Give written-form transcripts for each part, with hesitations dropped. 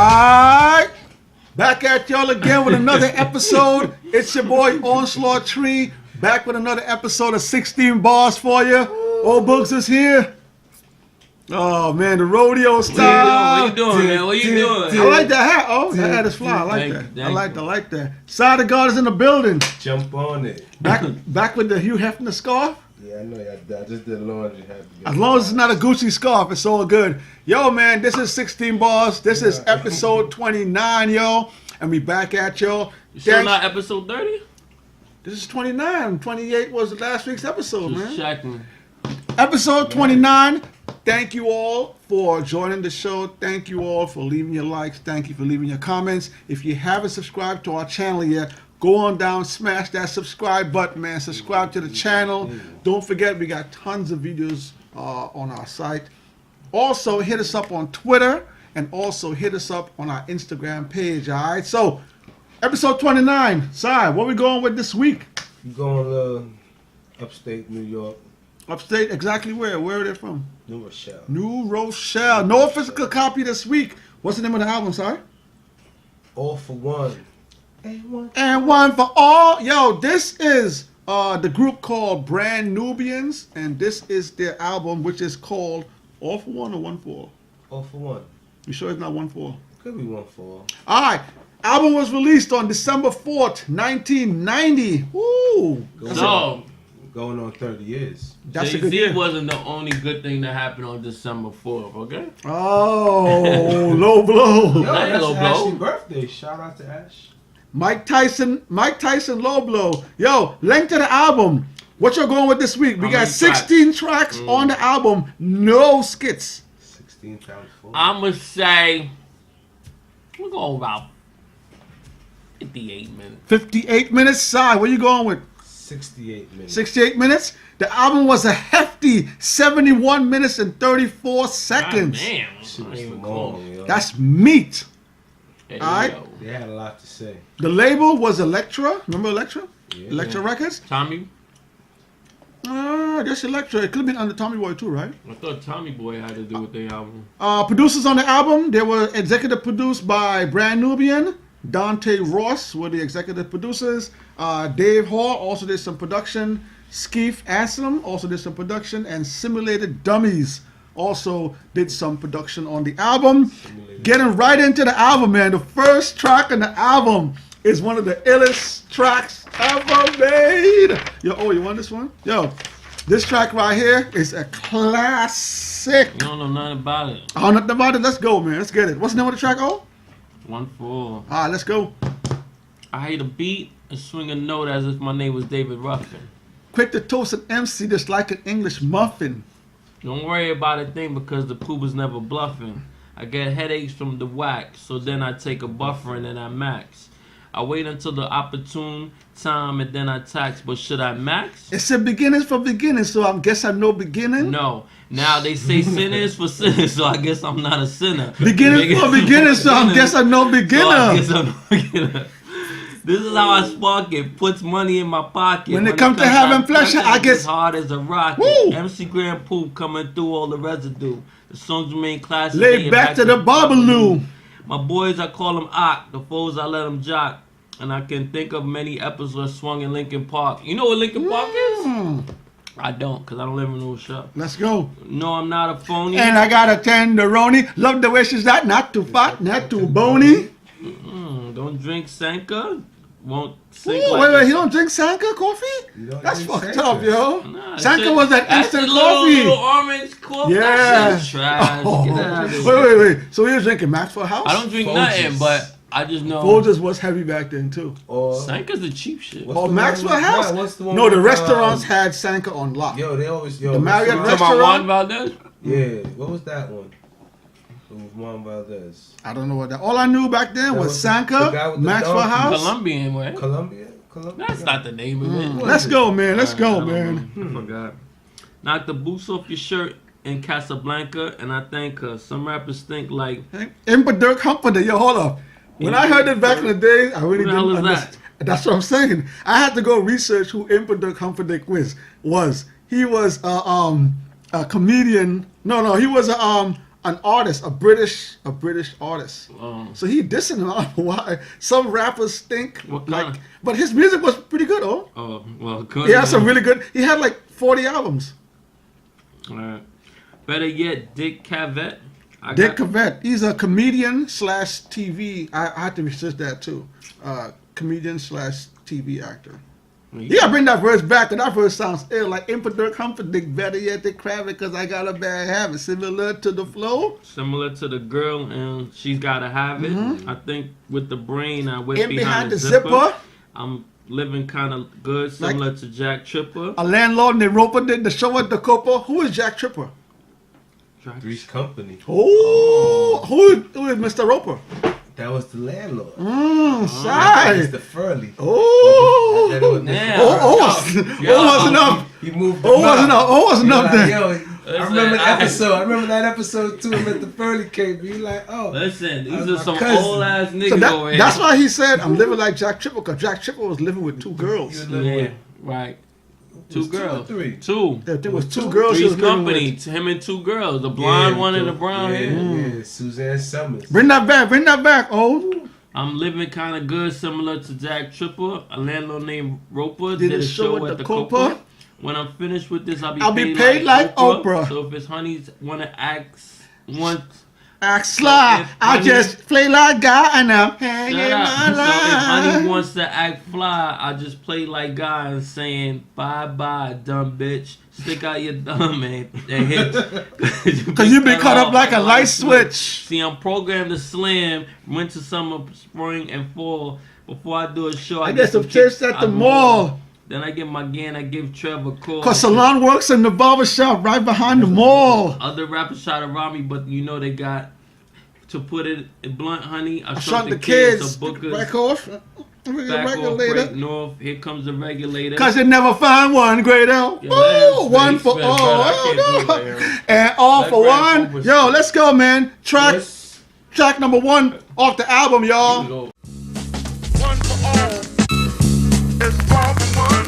Alright, back at y'all again with another episode. It's your boy Onslaught Tree, back with another episode of 16 Bars for you. Old Books is here. Oh man, the rodeo style. What you doing, man? What you doing? I like that hat. Oh, that hat is fly. I like that. I like that. Side of God is in the building. Jump on it. Back with the Hugh Hefner scarf. Yeah, I know. I just did laundry. As long as it's not a Gucci scarf, it's all good. Yo, man, this is 16 Bars. This is episode 29, yo. And we back at y'all. You sure not episode 30? This is 29. 28 was last week's episode, Just checking. Episode 29. Thank you all for joining the show. Thank you all for leaving your likes. Thank you for leaving your comments. If you haven't subscribed to our channel yet, go on down, smash that subscribe button, man. Subscribe to the channel. Don't forget, we got tons of videos on our site. Also, hit us up on Twitter and also hit us up on our Instagram page, all right? So, episode 29. Si, what we going with this week? You going upstate New York. Upstate, exactly where? Where are they from? New Rochelle. New Rochelle. No physical copy this week. What's the name of the album, sorry? All for One. And One for All. Yo, this is the group called Brand Nubians, and this is their album, which is called All for One or One for All? All for One. You sure it's not One for All? Could be One for All. All right. Album was released on December 4th, 1990. Woo! Going on 30 years. That's a good year. Jay-Z wasn't the only good thing that happened on December 4th, okay? Oh, low blow. Yo, That ain't that's low blow. Ash's birthday. Shout out to Ash. Mike Tyson, low blow. Yo, link to the album. What you're going with this week? We got 16 tracks on the album, no skits. 16 times 4. I'm going to say, we're going about 58 minutes. 58 minutes. Side, what you going with? 68 minutes. 68 minutes. The album was a hefty 71 minutes and 34 seconds. God damn. Shit Not was even long, close. yo. That's meat. Hey, all right. yo. They had a lot to say. The label was Elektra. Remember Elektra? Yeah. Elektra Records? Tommy? That's Elektra. It could have been under Tommy Boy too, right? I thought Tommy Boy had to do with the album. Producers on the album, they were executive produced by Brand Nubian. Dante Ross were the executive producers. Dave Hall also did some production. Skeef Anselm also did some production. And Simulated Dummies also did some production on the album. Getting right into the album, man. The first track on the album is one of the illest tracks ever made. Yo, you want this one? Yo, this track right here is a classic. You don't know nothing about it. Oh, nothing about it. Let's go, man. Let's get it. What's the name of the track? Oh? One for all. All right, let's go. I hate a beat and swing a note as if my name was David Ruffin. Quick to toast an MC just like an English muffin. Don't worry about a thing because the pooh was never bluffing. I get headaches from the wax, so then I take a buffer and then I max. I wait until the opportune time and then I tax, but should I max? It said beginners for beginners, so I guess I'm no beginning. No. Now they say sinners for sinners, so I guess I'm not a sinner. Beginners for beginners, so I guess I'm no beginner. So I guess I'm no beginner. This is how I spark it. Puts money in my pocket. When it comes to having pleasure, I guess as hard as a rocket. Woo! MC Grand Poop coming through all the residue. The songs remain classic. Lay back to the Babalu. My boys, I call them Ock. The foes, I let them jock. And I can think of many episodes swung in Lincoln Park. You know what Lincoln Park is? I don't, because I don't live in no shop. Let's go. No, I'm not a phony. And I got a tenderoni. Love the way she's not too fat, not too bony. Don't drink Sanka. Won't sing Ooh, like wait, he don't drink Sanka coffee? That's fucked Sanka. up, yo. Nah, Sanka was that that's instant the little, coffee. little orange coffee. Yeah. That shit's trash. Get out of Wait, here. wait. So he was drinking Maxwell House? I don't drink Folgers. nothing, but I just know Folgers was heavy back then, too. Or Sanka's the cheap shit. What's Oh, the one Maxwell with- House? What's the one No, the with, restaurants had Sanka on lock. Yo, they always The Marriott what's the Talking one- about restaurant? Juan Valdez? Yeah, what was that one? It was Juan Valdez. I don't know what that. All I knew back then That was was the guy Sanka, with the Maxwell donkey. House. Colombian, way. Colombia? That's not the name of it. Let's go, man. Let's go, I don't man. know. I forgot. Knock the boots off your shirt in Casablanca, and I thank her. Some rappers think like. Impa Dirk Humperdinck. Yo, hold up. When I heard it back in the day, I really Who the hell didn't is understand. That's what I'm saying. I had to go research who Impa Dirk Humperdinck was. He was a comedian. No, he was a an artist, a British artist. Oh. So he dissing him. I don't know why. Some rappers think What like, kind of- but his music was pretty good. Oh, Oh, well, good. he had some really good. He had like 40 albums. Alright. Better yet, Dick Cavett. Dick Cavett. He's a comedian / TV. I had to research that too. Comedian / TV actor. Yeah, bring that verse back. That verse sounds ill. Like Imper Humperdinck, better yet Dick Cavett, because I got a bad habit. Similar to the flow. Similar to the girl, and she's gotta have it. Mm-hmm. I think with the brain, I went In behind the zipper. zipper. I'm living kind of good, similar to Jack Tripper. A landlord named Roper did the show at the Copa. Who is Jack Tripper? Three's Company. Oh, who is Mr. Roper? That was the landlord. Shy. Mr. Furley. Oh. That was Damn. Wasn't up. He moved. Wasn't up Like, there. yo, I remember the I- episode. I remember that episode too. And Mr. Furley came. You like, oh, Listen, these That's are my some cousin. old ass niggas So over here. that's why he said, I'm living like Jack Tripper, because Jack Tripper was living with two you girls. was living Yeah, with right. was Two two or girls. three? Two. There was two girls he Three's was living Company. with. Him and two girls. The blonde one and the brown yeah, hair. Yeah, Suzanne Summers. Bring that back. Oh. I'm living kind of good, similar to Jack Tripper. A landlord named Roper Did did a a show at the Copa. When I'm finished with this, I'll be paid like Oprah. So if his honeys want to Act sly. If I honey- just play like guy and I'm hanging shut up. my So if honey line. wants to act fly, I just play like guy and saying bye bye, dumb bitch. Stick out your thumb and hit. Because you been cut up like a light switch. See, I'm programmed to slam winter, summer, spring, and fall. Before I do a show, I get some chips at the mall. Then I get my gang, I give Trevor a call. Because salon works in the barber shop right behind the mall. Other rappers try to rob me, but you know they got, to put it blunt, honey, I I shrunk shot the the kids. so bookers, Back off. back off, break north, here comes the regulator. Because they never find one, great L. Yeah, let him One speak, for man, all. brother. I can't do it right here. And all Let for Brand one. Nubian Yo, let's go, man. Track Yes. number 1 off the album, y'all. Go. One for all. It's all for one.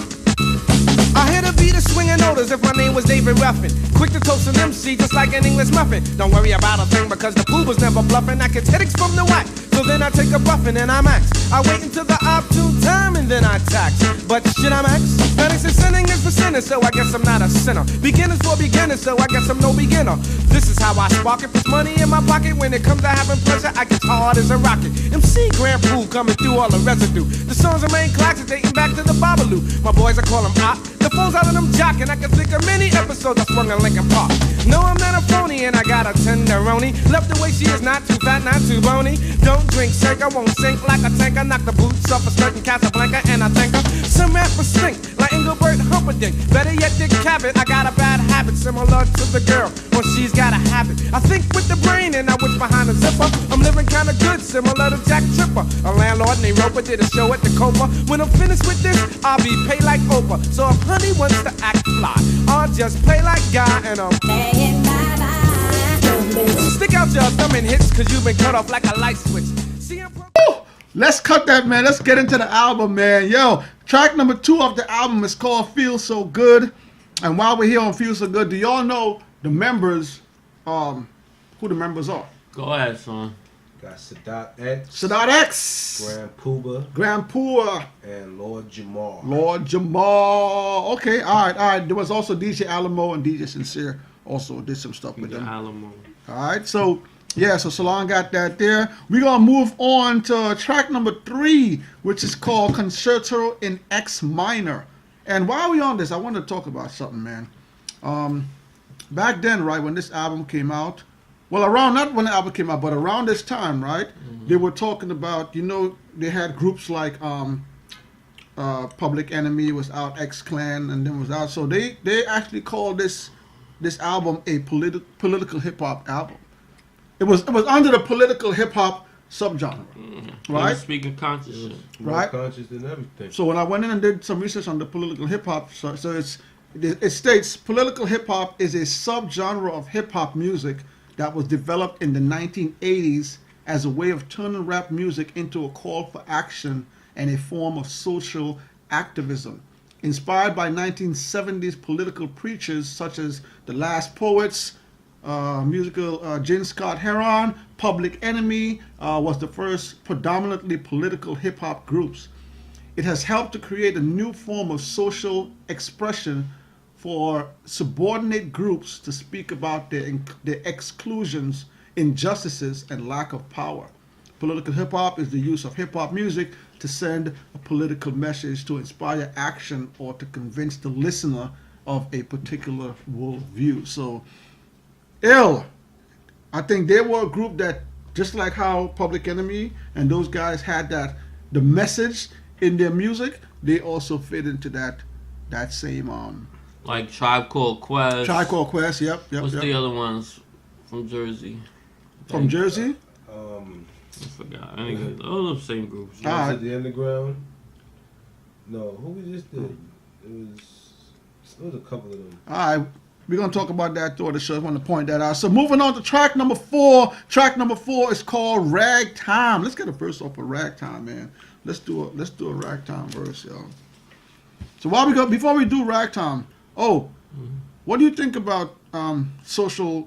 I hear the beat of swinging notice if my name was David Ruffin. Quick to toast an MC just like an English muffin. Don't worry about a thing because the poo was never bluffing. I get headaches from the whack. So then I take a buffin' and I max. I wait until the opportune time and then I tax. But should I max? Phoenix is sinning is for sinners, so I guess I'm not a sinner. Beginners for beginners, so I guess I'm no beginner. This is how I spark it. Puts money in my pocket. When it comes to having pleasure, I get hard as a rocket. MC Grand Poo coming through all the residue. The songs remain classic, dating back to the Babalu. My boys, I call them op. The phone's out of them jockin'. I can think of many episodes I swung in Lincoln Park. No, I'm not a phony, and I got a tenderoni. Left the way she is, not too fat, not too bony. Don't drink, shake, I won't sink like a tanker. Knock the boots off a certain Casablanca, and I thank her. Some rappers stink, like Engelbert Humperdinck. Better yet, Dick Cavett. I got a bad habit, similar to the girl, when she's got a habit. I think with the brain, and I wish behind the zipper. I'm living kinda good, similar to Jack Tripper. A landlord named Roper did a show at the Copa. When I'm finished with this, I'll be paid like Oprah. So if honey wants to act fly, I'll just play like guy, and I'm stick out your thumb and hits, cause you've been cut off like a light switch. See, Let's cut that, man. Let's get into the album, man. Yo, track number 2 of the album is called Feel So Good. And while we're here on Feel So Good, do y'all know the members, who the members are? Go ahead, son. Got Sadat X, Sadat X, Grand Pooba, Grand Pooh, and Lord Jamar. Lord Jamal. Okay, all right. There was also DJ Alamo and DJ Sincere also did some stuff with The them. Alamo. All right, so yeah, so Salon got that there. We're gonna move on to track number 3, which is called Concerto in X Minor. And while we're on this, I want to talk about something, man. Back then, right, when this album came out, well, around, not when the album came out, but around this time, right, they were talking about, you know, they had groups like Public Enemy was out, X Clan, and then was out. So they actually called this album a political hip hop album. It was under the political hip hop subgenre, right? Speaking conscious shit. More Right. conscious than everything. So when I went in and did some research on the political hip hop, so it states political hip hop is a subgenre of hip hop music that was developed in the 1980s as a way of turning rap music into a call for action and a form of social activism. Inspired by 1970s political preachers such as The Last Poets, musical Gin Scott Heron. Public Enemy was the first predominantly political hip hop groups. It has helped to create a new form of social expression for subordinate groups to speak about their exclusions, injustices, and lack of power. Political hip hop is the use of hip hop music to send a political message, to inspire action, or to convince the listener of a particular worldview. So, I think they were a group that, just like how Public Enemy and those guys had the message in their music, they also fit into that same Like Tribe Called Quest. Tribe Called Quest. Yep. What's the other ones from Jersey? From Jersey? I forgot. Anyway, all the same groups. You was The Underground? No, who we just did? It was a couple of them. All right. We're going to talk about that throughout the show. I want to point that out. So moving on to track number 4. Track number 4 is called Ragtime. Let's get a verse off of Ragtime, man. Let's do a Ragtime verse, y'all. So before we do Ragtime, what do you think about socially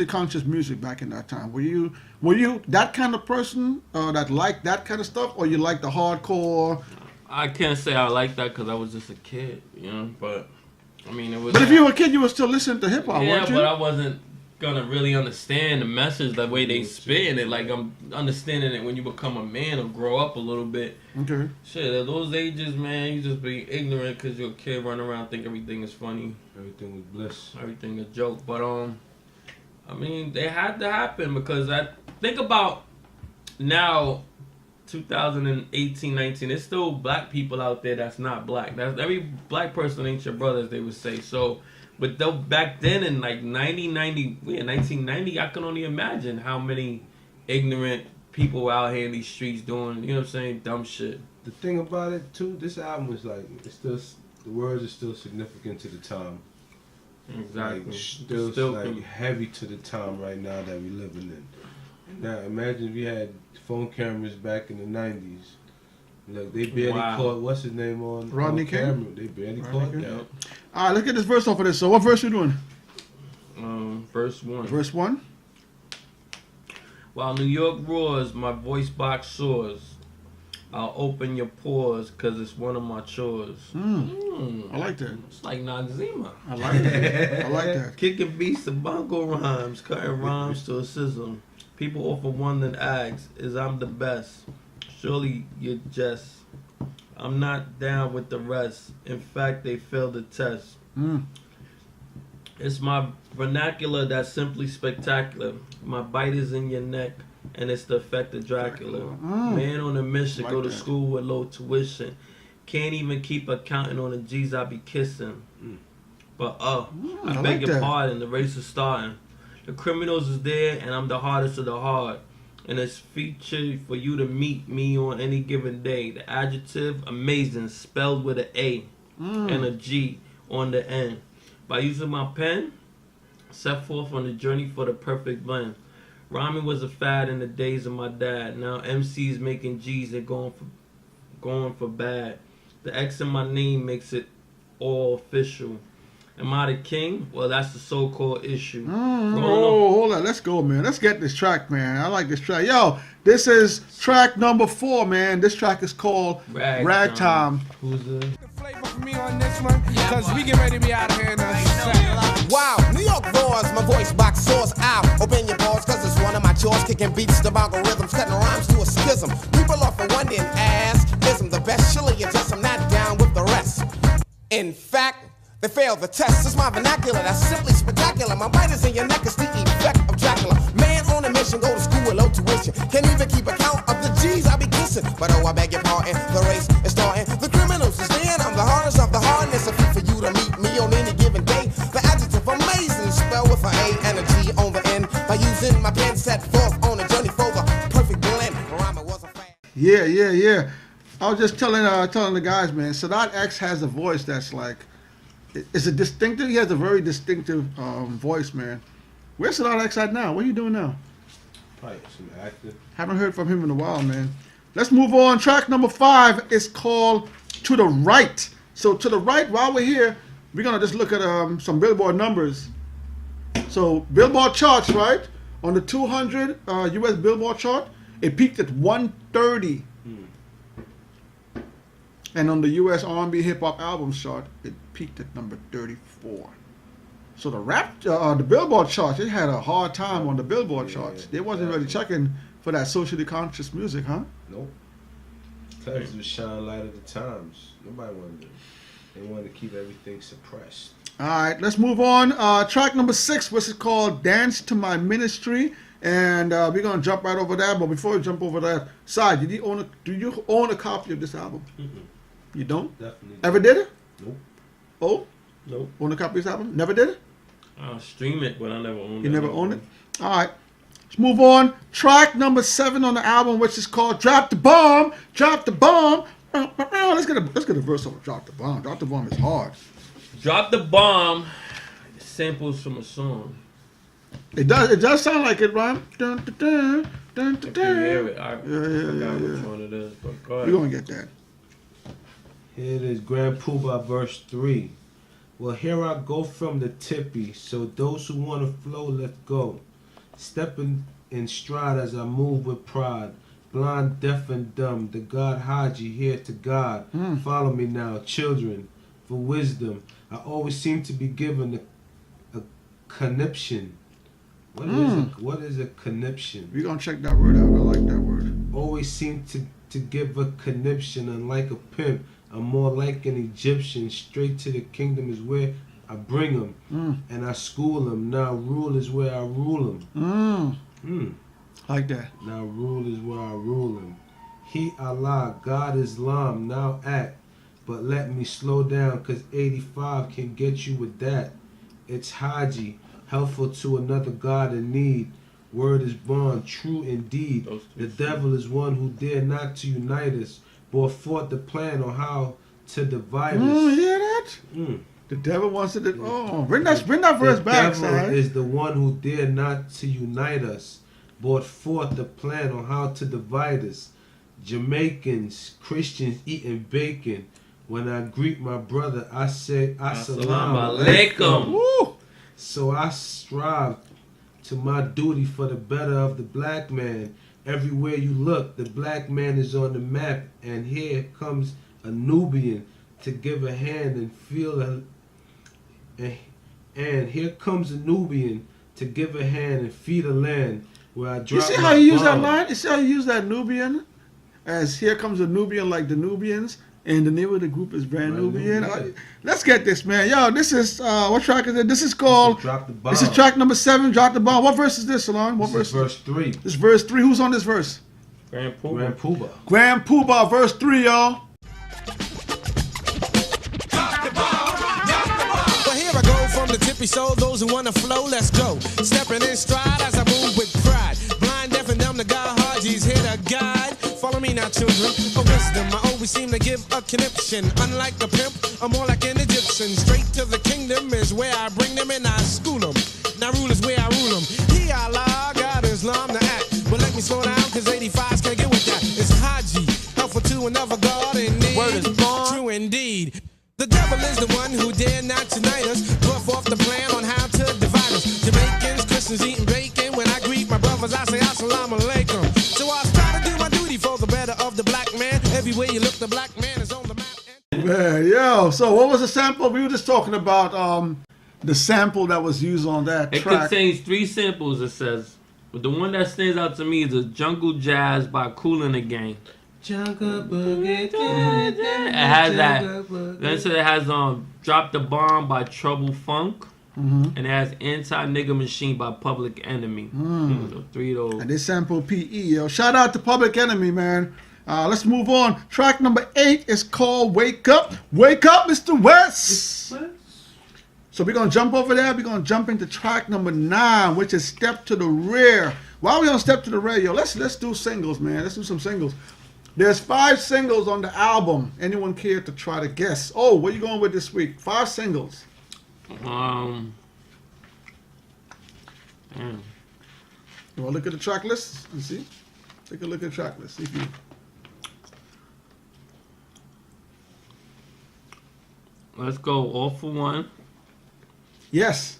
conscious music back in that time? Were you that kind of person that liked that kind of stuff, or you like the hardcore? I can't say I like that because I was just a kid, but I mean, it was. But if you were a kid, you were still listening to hip hop, yeah, weren't you? but I wasn't gonna really understand the message the way they spin it. Like, I'm understanding it when you become a man or grow up a little bit. Okay. Shit, at those ages, man, you just be ignorant because you're a kid running around think everything is funny. Everything was bliss. Everything a joke. But I mean, they had to happen because I think about now, 2018, 19. There's still black people out there that's not black. That's every black person ain't your brother, as they would say. So. But though back then in like 1990, I can only imagine how many ignorant people out here in these streets doing, you know what I'm saying, dumb shit. The thing about it too, this album was like, the words are still significant to the time. Exactly. Like, still like heavy to the time right now that we living in. Now imagine if we had phone cameras back in the 90s. Look, they barely caught what's his name on Rodney King. Camera. They barely caught that. Yep. All right, let's get this verse off of this. So what verse you doing? Verse 1. Verse 1. While New York roars, my voice box soars. I'll open your pores, cause it's one of my chores. I like that. It's like Noxzema. I like that. I like that. Kicking beats to bongo rhymes, cutting rhymes to a sizzle. People often wonder and ask, is I'm the best? Surely you're just. I'm not down with the rest. In fact, they failed the test. It's my vernacular that's simply spectacular. My bite is in your neck, and it's the effect of Dracula. Man on a mission, Like go to that. school with low tuition. Can't even keep a counting on the G's I be kissing. But I I beg like your that. pardon, the race is starting. The criminals is there, and I'm the hardest of the hard. And it's featured for you to meet me on any given day. The adjective, amazing, spelled with an A and a G on the end. By using my pen, set forth on the journey for the perfect blend. Rhyming was a fad in the days of my dad. Now MCs making G's, they're going for bad. The X in my name makes it all official. Am I the king? Well, that's the so-called issue. Hold on. Let's go, man. Let's get this track, man. I like this track. Yo, this is track number 4, man. This track is called Ragtime. Who's this? Flavor for me on this one, cause we get ready to be out of here in a second. Wow, New York roars, my voice box soars out. Open your balls, cause it's one of my chores. Kicking beats to bongo rhythms, cutting rhymes to a schism. People often wonder and ask, ism the best? Surely you just, I'm not down with the rest. In fact, they failed the test. It's my vernacular, that's simply spectacular. My bite is in your neck, it's the effect of Dracula. Man on a mission, go to school with low tuition. Can't even keep account of the G's I be kissing. But oh, I beg your pardon, the race is starting. The criminals is there, and I'm the hardest of the hard. And it's a feat for you to meet me on any given day. The adjective amazing, spelled with an A and a G on the end. By using my pen, set forth on a journey for the perfect blend. Rhyming was a fan. Yeah. I was just telling the guys, man, Sadat X has a voice that's like, it's a distinctive, he has a very distinctive voice, man. Where's Sadat X at now? What are you doing now? Probably some acting. Haven't heard from him in a while, man. Let's move on. Track number 5 is called To the Right. So To the Right, while we're here, we're going to just look at some Billboard numbers. So Billboard charts, right? On the 200 U.S. Billboard chart, it peaked at 130. And on the U.S. R&B hip hop albums chart, it peaked at number 34. So the Billboard charts, it had a hard time on the Billboard charts. They wasn't really checking for that socially conscious music, huh? Nope. Because it was shine light of the times. Nobody wanted to. They wanted to keep everything suppressed. All right, let's move on. Track number 6, which is called "Dance to My Ministry," and we're gonna jump right over that. But before we jump over that, Sai, do you own a copy of this album? Mm-mm. You don't? Definitely. Ever did it? Nope. Oh, Nope. own a copy of this album? Never did it? I'll stream it, but I never owned it. You never owned it? All right. Let's move on. Track number 7 on the album, which is called "Drop the Bomb." Drop the bomb. Let's get a verse over "Drop the Bomb." "Drop the Bomb" is hard. Drop the bomb. Samples from a song. It does sound like it, right? Dun, dun, dun, dun, dun, If you hear dun. it, I Yeah, forgot which yeah. one it is. But go We're ahead. gonna get that. Here it is, Grand Poobah verse 3. Well, here I go from the tippy, so those who want to flow, let's go. Stepping in stride as I move with pride. Blind, deaf, and dumb, the God Haji here to God. Follow me now, children, for wisdom. I always seem to be given a conniption. What is a conniption? We're gonna check that word out. I like that word. Always seem to give a conniption, and like a pimp, I'm more like an Egyptian. Straight to the kingdom is where I bring them, and I school them. Now rule is where I rule them. Like that. Now rule is where I rule them. He Allah, God Islam, now act. But let me slow down, cause 85 can get you with that. It's Haji, helpful to another God in need. Word is bond, true indeed. The devil is one who dare not to unite us, brought forth the plan on how to divide us. You hear that? Mm. The devil wants it. Bring that verse The back, devil son. is the one who dare not to unite us, brought forth the plan on how to divide us. Jamaicans, Christians eating bacon. When I greet my brother, I say Assalamu alaikum. Woo! So I strive to my duty for the better of the black man. Everywhere you look, the black man is on the map, and here comes a Nubian to give a hand and feel and here comes a Nubian to give a hand and feed a land where I drop. You see how you use that line? You see how you use that Nubian? As here comes a Nubian like the Nubians, and the name of the group is Brand Nubian. Nubian. Let's get this, man. Yo, this is what track is it? This is called. Drop the bomb. This is track number 7. Drop the bomb. What verse is this, Salon? What This is verse? verse 3. This is verse 3. Who's on this verse? Grand Poobah. Grand Poobah. Grand Poobah, verse 3, y'all. Well, here I go from the tippy soul. Those who wanna flow, let's go. Stepping in stride as I move with pride. Blind, deaf, and dumb, the God Haji's here to guide. Follow me now, children. For wisdom, I always seem to give a conniption. Unlike a pimp, I'm more like an Egyptian. Straight to the kingdom is where I bring them and I school them. Now rule is where I rule them. He Allah, God Islam, the act. But let me slow down, cause 85s can't get with that. It's Haji, helpful to another God in need. Word is bond. True indeed. The devil is the one who dare not unite us. Brought forth the plan on how to divide us. Jamaicans, Christians eating bacon. When I greet my brothers, I say Assalamu alaikum. So I try to do my duty for the better of the black man. Everywhere you look, the black man is on the map. Man, yo. So what was the sample? We were just talking about the sample that was used on that It track. contains 3 samples, it says. But the one that stands out to me is a Jungle Jazz by Kool and the Gang. Jungle Boogie. It has that. Then so it has Drop the Bomb by Trouble Funk. And it has Anti-Nigga Machine by Public Enemy. So 3 of those. And they sample PE, yo. Shout out to Public Enemy, man. Let's move on. Track number 8 is called Wake Up. Wake Up, Mr. West. So we're going to jump over there. We're going to jump into track number 9, which is Step to the Rear. While we on Step to the Rear, yo, let's do singles, man. Let's do some singles. There's 5 singles on the album. Anyone care to try to guess? Oh, what are you going with this week? 5 singles. Damn. You want to look at the track list and see? Take a look at the track list. See if you... Let's go All for One. Yes.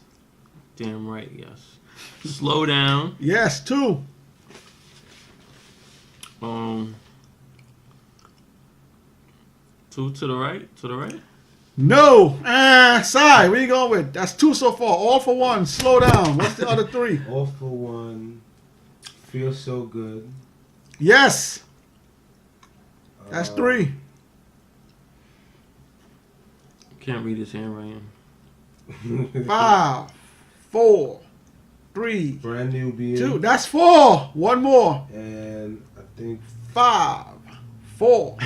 Damn right, yes. Slow down. Yes, 2. 2 to the right. To the right. No. Sai, where you going with? That's 2 so far. All for one. Slow down. What's the other 3? All for one. Feel so good. Yes. That's 3. Can't read his handwriting. 5, 4, 3, Brand Nubian. 2. That's 4. One more. And I think 5, 4,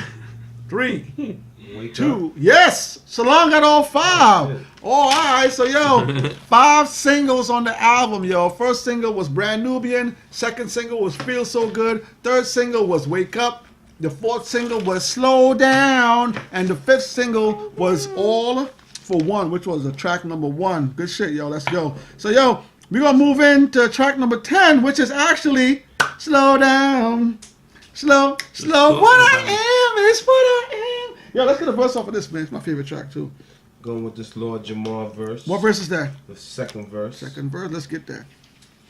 3, Wake 2. Up. Yes. Salon got all 5. Oh, all right. So, yo, 5 singles on the album, yo. First single was Brand Nubian. Second single was Feel So Good. Third single was Wake Up. The fourth single was Slow Down. And the fifth single was All for One, which was the track number 1. Good shit, yo. Let's go. So, yo, we're going to move into track number 10, which is actually Slow Down. Slow. What I am is what I am. Yo, let's get a verse off of this, man. It's my favorite track, too. Going with this Lord Jamal verse. What verse is that? The second verse. Second verse. Let's get that.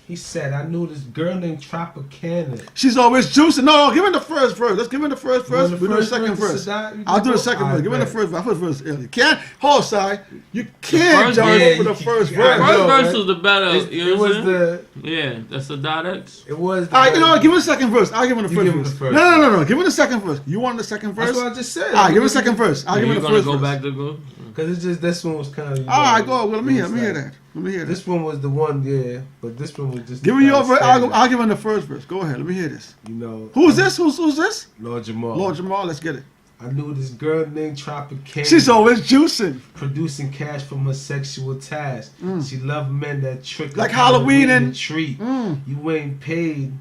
He said, I knew this girl named Tropicana. She's always juicing. No, give him the first verse. Let's give him the first verse. the We do the first second verse, verse. Sadat? I'll do the second I verse. Give him the bet. first verse. I put verse early. Can't hold side. You can't first jump verse- over the first Yeah, verse. I First know, verse right? was the better. You know It what was I'm saying? the. Yeah, that's the dot X. It was. The, All right, you know what? Give him the second verse. I'll give him the You first give him verse. the first No. Give him the second verse. You want the second verse? That's what I just said. All right, give him the second verse. I'll give You're him the gonna first go verse. back to go. Because it's just this one was kind of. All right, go. Well, let me hear that. Let me hear that. This one was the one, yeah, but this one was just. Give me your verse. standard, I'll give him the first verse. Go ahead. Let me hear this. You know. Who's this? Who's this? Lord Jamal. Lord Jamal. Let's get it. I knew this girl named Tropicana. She's always juicing. producing cash from her sexual task. She loved men that trick Like her Halloween and- treat. You ain't paid,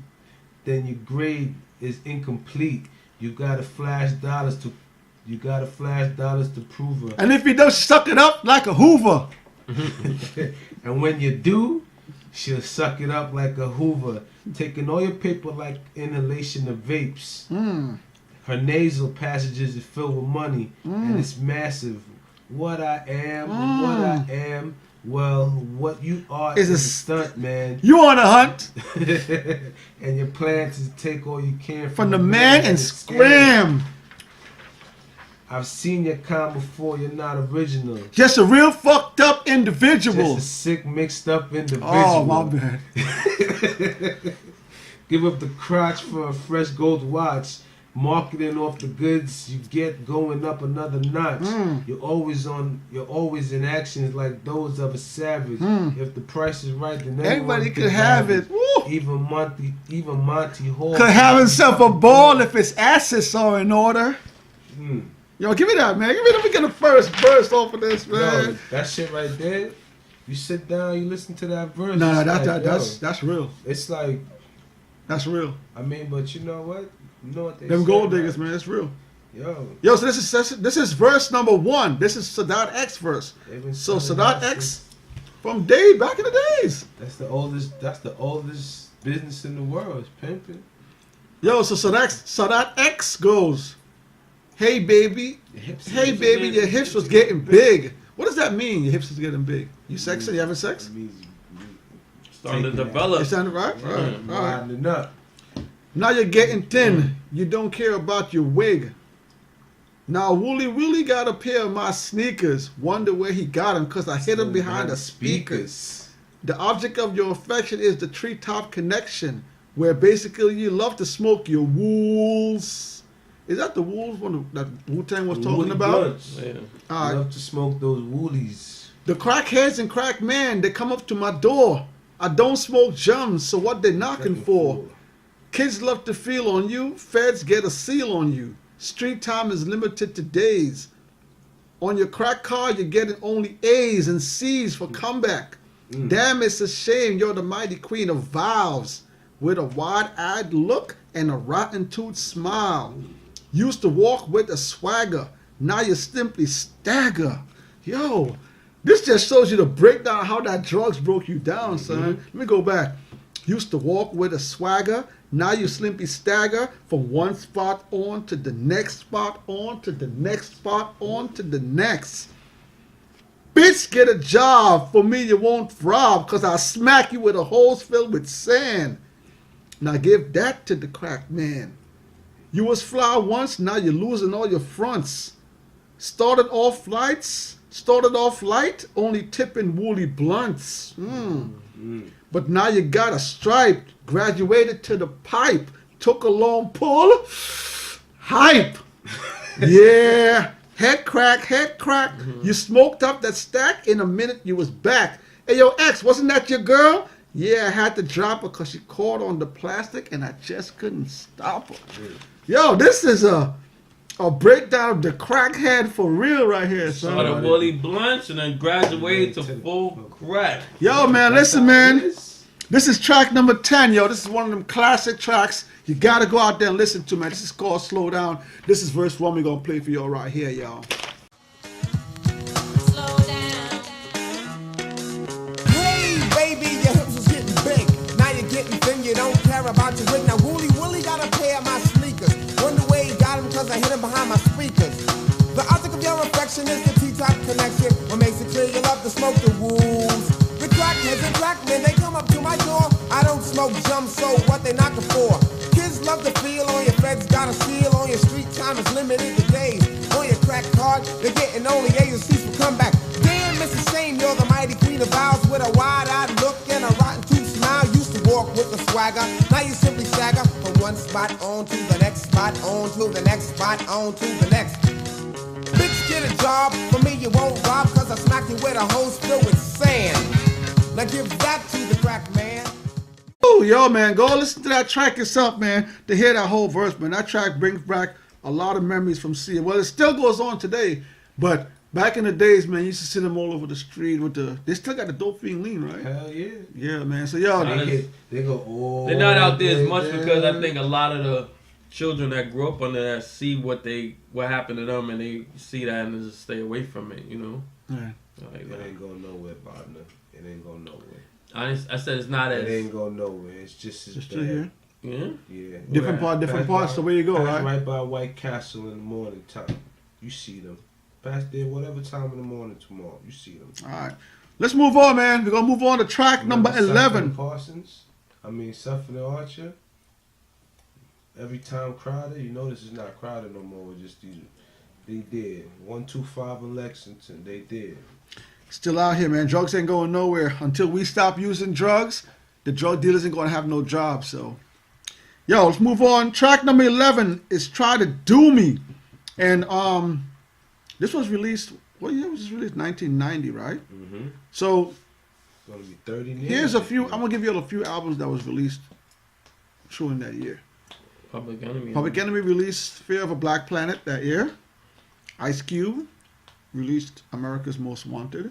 then your grade is incomplete. You gotta flash dollars to prove her. And if he does, suck it up like a Hoover. And when you do, she'll suck it up like a Hoover, taking all your paper like inhalation of vapes. Her nasal passages is filled with money, and it's massive. What I am, well, what you are Is is a a stunt, man. You on a hunt And your plan is to take all you can from the man and scram. I've seen your kind before, you're not original. Just a real fucked up Just individual. a sick, mixed up individual. Oh, my bad. Give up the crotch for a fresh gold watch. Marketing off the goods you get, going up another notch. You're always in actions like those of a savage. If the price is right, then Everybody could have it. Woo. Even Monty Hall Could have himself a ball if his assets are in order. Yo, give me that, man. Let me get the first verse off of this, man. Yo, that shit right there. You sit down, you listen to that verse. No, it's like, that's real. It's like, That's real. I mean, but you know what? You know what they Them say, gold man. diggers, man. That's real. Yo, So this is verse number 1. This is Sadat X verse. they've been So selling Sadat that X from day back in the days. shit. That's the oldest business in the world. It's pimping. Yo, so Sadat X goes, hey baby, Your hips hey is- baby, your hips was getting big. What does that mean? Your hips was getting big. You sexy? You having sex? It means Starting to Taking that. develop. You sounded right? All right. you All right. widening up. Now you're getting thin. You don't care about your wig. Now Wooly Willie got a pair of my sneakers. Wonder where he got them because I hid them behind the speakers. The object of your affection is the treetop connection, where basically you love to smoke your wools. Is that the wools one that Wu-Tang was talking Woolly about? blunts. Yeah. All right. Love to smoke those woolies. The crackheads and crack man, they come up to my door. I don't smoke jums, so what they knocking for? Kids love to feel on you. Feds get a seal on you. Street time is limited to days. On your crack card, you're getting only A's and C's for comeback. Damn, it's a shame you're the mighty queen of valves with a wide-eyed look and a rotten-toothed smile. Used to walk with a swagger. Now you simply stagger. Yo, this just shows you the breakdown of how that drugs broke you down, son. Let me go back. Used to walk with a swagger. Now you simply stagger from one spot on to the next spot on to the next spot on to the next. Bitch Bitch, get a job. For me, you won't rob, cause I'll smack you with a hose filled with sand. Now give that to the crack man. You was fly once, now you're losing all your fronts. Started off light, only tipping woolly blunts. But now you got a stripe, graduated to the pipe, took a long pull, hype. Yeah, head crack. You smoked up that stack, in a minute you was back. Hey, yo, X, wasn't that your girl? Yeah, I had to drop her because she caught on the plastic and I just couldn't stop her. Yo, this is a breakdown of the crackhead for real right here, son. Started woolly blunts and then graduated to full crack. Yo, man, listen, man. This is track number 10, yo. This is one of them classic tracks you gotta go out there and listen to, man. This is called Slow Down. This is verse 1 we're gonna play for y'all right here, y'all. Slow down. Hey, baby, your hips was getting big. Now you're getting thin, you don't care about your wig. Now, Wooly got a pair of my sneakers. Wonder where he got him, cause I hit him behind my speakers. The object of your affection is the T-top connection. What makes it clear you love to smoke the wools. The crackheads and crackmen, they come up to my door. I don't smoke jump, so what they knocking for? Kids love to feel on your feds, got a seal on your street time is limited to days. On your crack card, they're getting only A's and C's for comeback. Damn, Mrs. Shame, you're the mighty queen of vows with a wide-eyed look and a rotten tooth smile. Used to walk with a swagger, now you simply stagger from one spot on to the next spot, on to the next spot, on to the next. Bitch, get a job, for me you won't rob, cause I smack you with a hose filled with sand. Now give that to the crack man. Oh, yo, man, go listen to that track yourself, man, to hear that whole verse, man. That track brings back a lot of memories from seeing. Well, it still goes on today, but back in the days, man, you used to see them all over the street with the. They still got the dope fiend lean, right? Hell yeah. Yeah, man. So yo, They go all. They're not out there as much down. because I think a lot of the children that grew up under that see what happened to them and they see that and just stay away from it, you know. yeah. Like, It ain't going nowhere, partner. It ain't going nowhere. I said it's not It as ain't going nowhere. It's just as Just bad. to here. yeah. Yeah. Different parts. So where you go, Pass right? right by White Castle in the morning time. You see them. Pass there whatever time in the morning tomorrow. You see them. All right. Let's move on, man. We're gonna move on to track number Remember 11. Suffolk and Archer. Every time Crowder, you notice it's not Crowder no more. It's just these. They did 125 in Lexington. They did. Still out here, man. Drugs ain't going nowhere. Until we stop using drugs, the drug dealers ain't gonna have no job. So, yo, let's move on. Track number 11 is "Try to Do Me," and this was released. What year was this released? 1990, right? Mm-hmm. So It's gonna be 30 years. here's a few. I'm gonna give you a few albums that was released showing that year. Public Enemy. Public Enemy released "Fear of a Black Planet" that year. Ice Cube released "America's Most Wanted"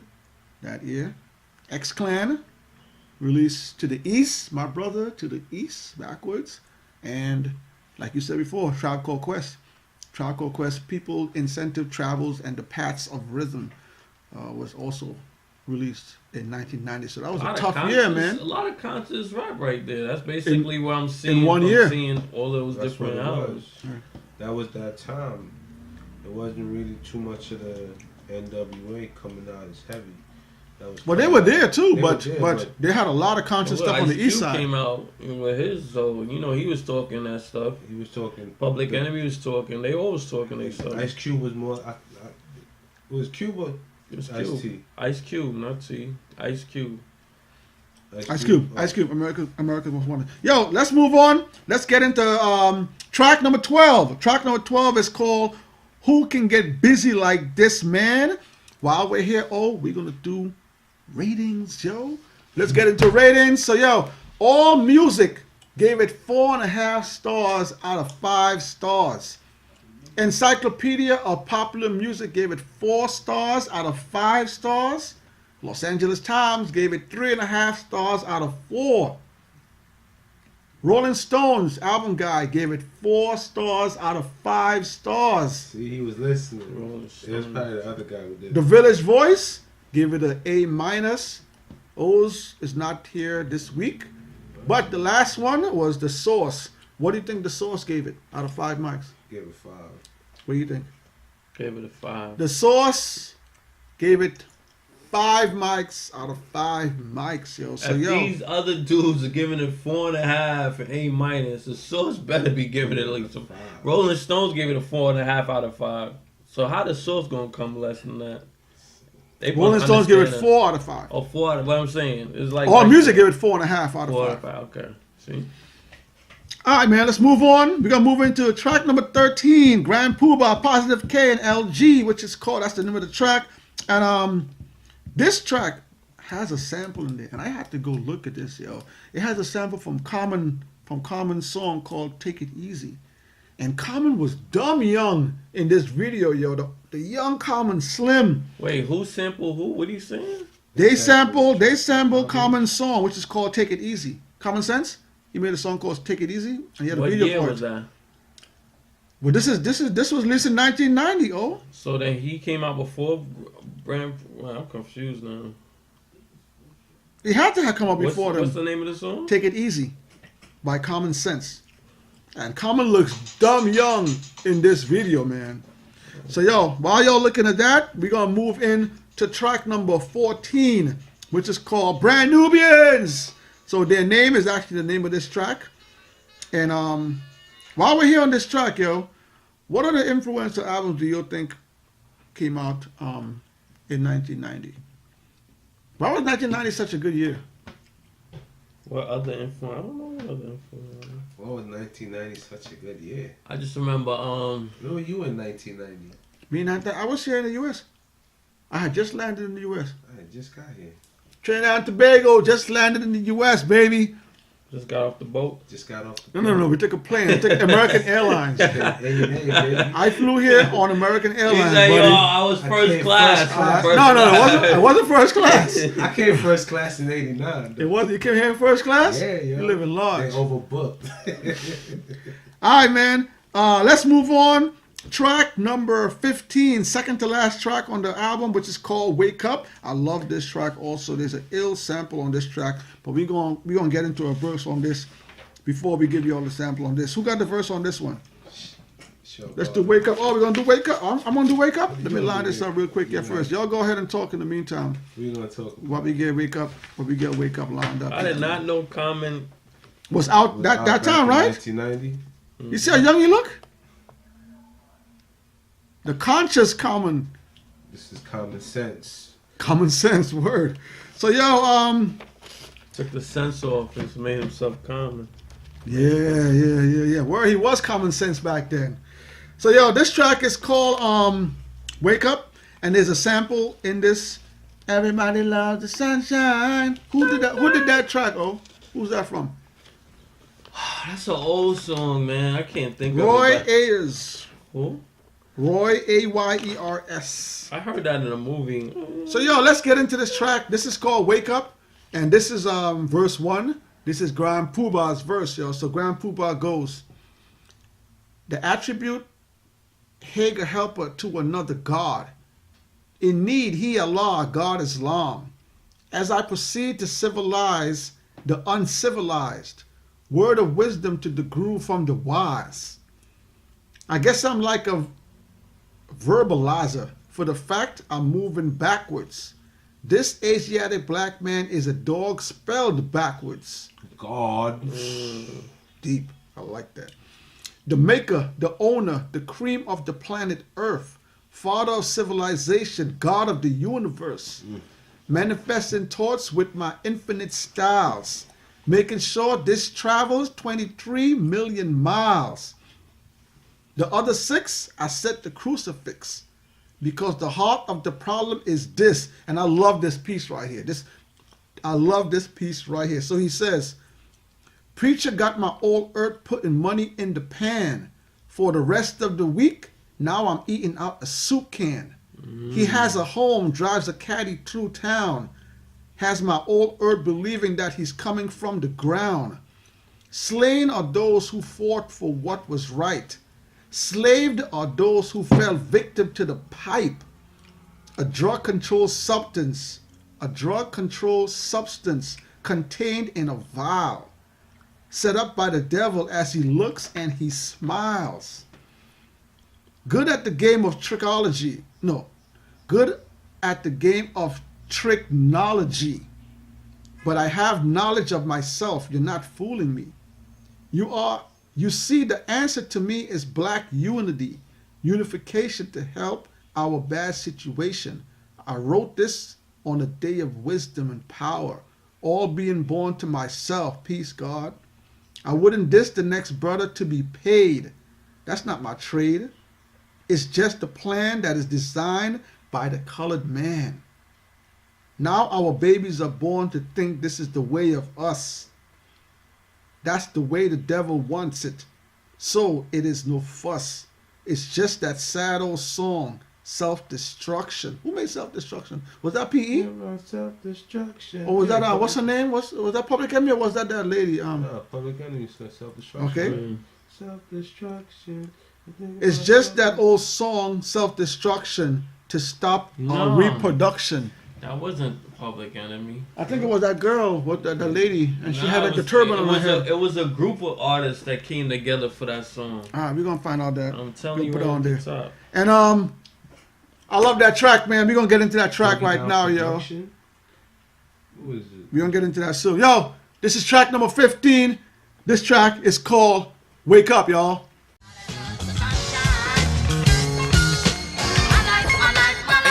that year. X-Clan released "To the East," My Brother to the East, backwards. And like you said before, Tribe Called Quest. Tribe Called Quest, People, Incentive, Travels, and the Paths of Rhythm was also released in 1990. So that was a tough year, man. A lot of conscious rap right there. That's basically what I'm seeing. in 1 year. I'm seeing all those That's different what it albums. was. That was that time. It wasn't really too much of the NWA coming out as heavy. That was Well, they were there too, They but, were there, but they had a lot of conscious Well, stuff on the Ice east Cube side. came out with his, so he was talking that stuff. he was talking. Public Enemy was talking. They always talking they stuff. Ice Cube was more. It was Cuba. It was Ice Cube. T. Ice Cube, not T. Ice Cube. Ice Cube, America's Most Wanted. Yo, let's move on. Let's get into track number 12. Track number 12 is called "Who Can Get Busy Like This Man?" While we're here, we're gonna do ratings, yo. Let's get into ratings. So, yo, All Music gave it 4.5 stars out of 5 stars. Encyclopedia of Popular Music gave it 4 stars out of 5 stars. Los Angeles Times gave it 3.5 stars out of 4. Rolling Stones Album Guide gave it 4 stars out of 5 stars. See, he was listening. Rolling It was Stone. probably the other guy who did The it. Village Voice gave it an A-. O's is not here this week. But the last one was The Source. What do you think The Source gave it out of 5 mics? Give it 5. What do you think? Gave it a 5. The Source gave it 5 mics. Out of 5 mics, yo. So if yo, these other dudes are giving it 4.5 and A minus, the Source better be giving it like some. Rolling Stones gave it a 4.5 out of 5. So how the Source gonna come less than that? They Rolling both Stones give it understand 4 out of 5. that. Oh, 4 out of what I'm saying. It's like All Music give it 4.5 out of 4 5. out of 5. Okay. See. All right, man. Let's move on. We're gonna move into track number 13, Grand Poobah, Positive K and LG, which is called. That's the name of the track. And this track has a sample in there, and I had to go look at this, yo. It has a sample from Common's song called "Take It Easy," and Common was dumb young in this video, yo. The young Common, slim. Wait, who sampled who? What are you saying? They sampled Common's song, which is called "Take It Easy." Common Sense. He made a song called "Take It Easy," and he had a What video year for was it. that? Well, this was released in 1990. Oh, So then he came out before Brand. Well, I'm confused now. he had to have come up before What's them. the name of the song? "Take It Easy" by Common Sense, and Common looks dumb young in this video, man. So yo, while y'all looking at that, we're gonna move in to track number 14, which is called "Brand Nubians." So their name is actually the name of this track. And while we're here on this track, yo, what other influential albums do you think came out in 1990? Why was 1990 such a good year? What other influence? I don't know what other influence. What was 1990 such a good year? I just remember Where were you in 1990? I was here in the U.S. I had just landed in the U.S. I just got here. Trinidad and Tobago just landed in the U.S., baby. just got off the boat. Just got off the No. We took a plane. We took American Airlines. Hey, baby. I flew here on American He Airlines, said, buddy. yo, I was I first came class. first class. First No, it wasn't first class. I came first class in 89. It was. You came here in first class? Yeah, yo. You live in They large. overbooked. All right, man. Let's move on. Track number 15, second to last track on the album, which is called "Wake Up." I love this track also. There's an ill sample on this track, but we're gonna get into a verse on this before we give you all the sample on this. Who got the verse on this one? Sure, Let's do "Wake Up." Oh, we're gonna do "Wake Up." I'm gonna do "Wake Up." Let me line this up real quick here first. Y'all go ahead and talk in the meantime We're going to talk about while we get "Wake Up." Lined up. I did not know Common. Was out that time, right? 1990. You see how young you look? The conscious Common. This is Common Sense. Common sense word. So yo, Took the sense off and made himself common. yeah. Where he was common sense back then. So yo, this track is called "Wake Up," and there's a sample in this. Everybody loves the sunshine. Who did that? Who did that track? Oh, who's that from? That's an old song, man. I can't think Roy of it. Ayers. Who? Roy Ayers. I heard that in a movie. So yo, let's get into this track. This is called "Wake Up," and this is verse 1. This is Grand Poobah's verse, yo. So Grand Poobah goes, "The attribute, Hager helper to another God. In need, he Allah, God Islam. As I proceed to civilize the uncivilized, word of wisdom to the groove from the wise. I guess I'm like a verbalizer for the fact I'm moving backwards. This Asiatic black man is a dog spelled backwards." God. Deep. I like that. "The maker, the owner, the cream of the planet Earth, father of civilization, God of the universe, manifesting thoughts with my infinite styles, making sure this travels 23 million miles. The other 6, I set the crucifix, because the heart of the problem is this." And I love this piece right here. I love this piece right here. So he says, "Preacher got my old earth putting money in the pan. For the rest of the week, now I'm eating out a soup can. He has a home, drives a caddy through town. Has my old earth believing that he's coming from the ground. Slain are those who fought for what was right. Slaved are those who fell victim to the pipe. A drug-controlled substance contained in a vial, set up by the devil as he looks and he smiles. Good at the game of tricknology. But I have knowledge of myself. You're not fooling me. You see, the answer to me is black unity, unification to help our bad situation. I wrote this on a day of wisdom and power, all being born to myself. Peace, God. I wouldn't diss the next brother to be paid. That's not my trade. It's just a plan that is designed by the colored man. Now our babies are born to think this is the way of us. That's the way the devil wants it. So it is no fuss. It's just that sad old song, Self-Destruction. Who made Self-Destruction? Was that P.E.? Self-destruction. Or was that, what's her name? Was that Public Enemy or was that lady? No, Public Enemy said Self-Destruction. Okay. Self-destruction. It's just that old song, Self-Destruction, to stop reproduction. That wasn't Public Enemy. I think it was that girl, the lady, and she had like the turban on her head. It was a group of artists that came together for that song. All right, we're gonna find out that. I'm telling you, put right it on on there. top. And I love that track, man. We're gonna get into that track right now, yo. Who is it? We're gonna get into that soon. Yo, this is track number 15. This track is called Wake Up, y'all.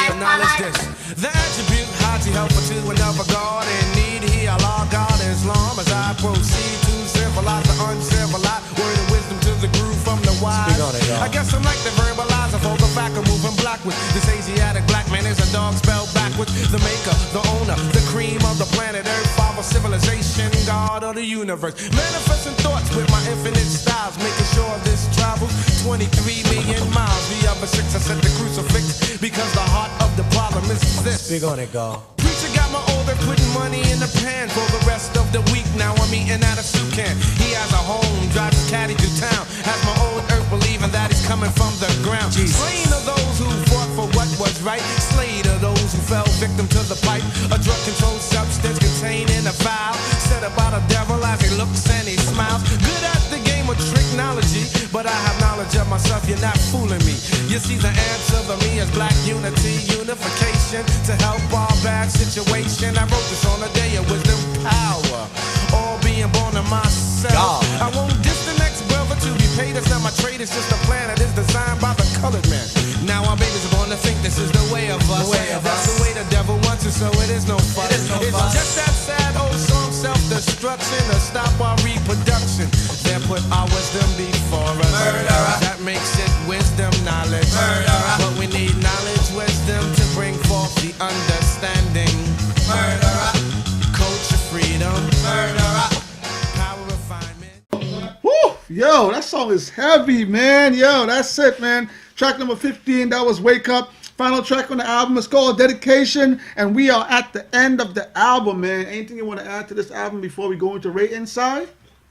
Acknowledge this. The attribute hearty helper to another God in need. He Allah God Islam as I proceed to civilize the uncivilized. Word of wisdom to the groove from the wise. I guess I'm like the verbalizer for the fact of moving blackwards. This Asiatic black man is a dog spelled backwards. The maker, the owner, the cream of the planet Earth. Father civilization, God of the universe. Manifesting thoughts with my infinite styles. Making sure this travels 23 million miles. The other six I set the crucifix. Because the heart of the problem is this. Big on it, God. Preacher got my older putting money in the pan for the rest of the week. Now I'm eating out of soup can. He has a home, drives his caddy through town. Has my old earth believing that he's coming from the ground. Jesus. Slain are those who fought for what was right. Slayed are those who fell victim to the pipe. A drug controlled substance containing a vial. Said about a devil as he looks and he smiles. Good at the game of tricknology, but I have knowledge of myself. You're not fooling me. You see, the answer to me is black unity, unification to help our bad situation. I wrote this on a day of wisdom, power, all being born of myself. God. I won't diss the next brother to be paid. It's not my trade. It's just a plan that is designed by the colored man. Now our babies are born to think this is the way of us. That's the way the devil wants it, so it is no fuss. It's just that sad old song, self-destruction, to stop our reproduction. Then put our wisdom before us. Murderer. That makes it wisdom, knowledge. Murderer. But we need knowledge, wisdom to bring forth the understanding. Murderer. Culture, freedom. Murderer. Power, refinement. Woo! Yo, that song is heavy, man. Yo, that's it, man. Track number 15, that was Wake Up. Final track on the album is called Dedication, and we are at the end of the album, man. Anything you want to add to this album before we go into rate inside?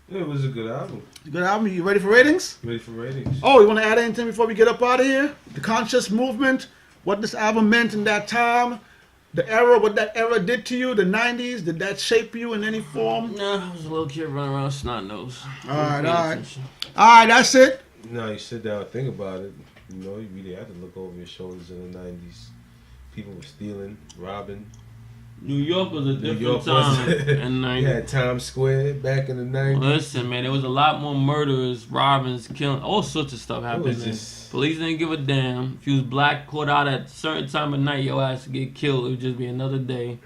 Yeah, it was a good album. Good album. You ready for ratings? Ready for ratings? Oh, you want to add anything before we get up out of here? The conscious movement, what this album meant in that time, the era, what that era did to you, the 90s, did that shape you in any form? Nah, I was a little kid running around snot nose. All right. All right, that's it. No, you sit down and think about it. You know, you really had to look over your shoulders in the 90s. People were stealing, robbing. New York was a New different York time. was And You had Times Square back in the 90s. listen, man, there was a lot more murders, robbings, killing, all sorts of stuff happening. was just- Police didn't give a damn. If you was black, caught out at a certain time of night, your ass would get killed. It would just be another day.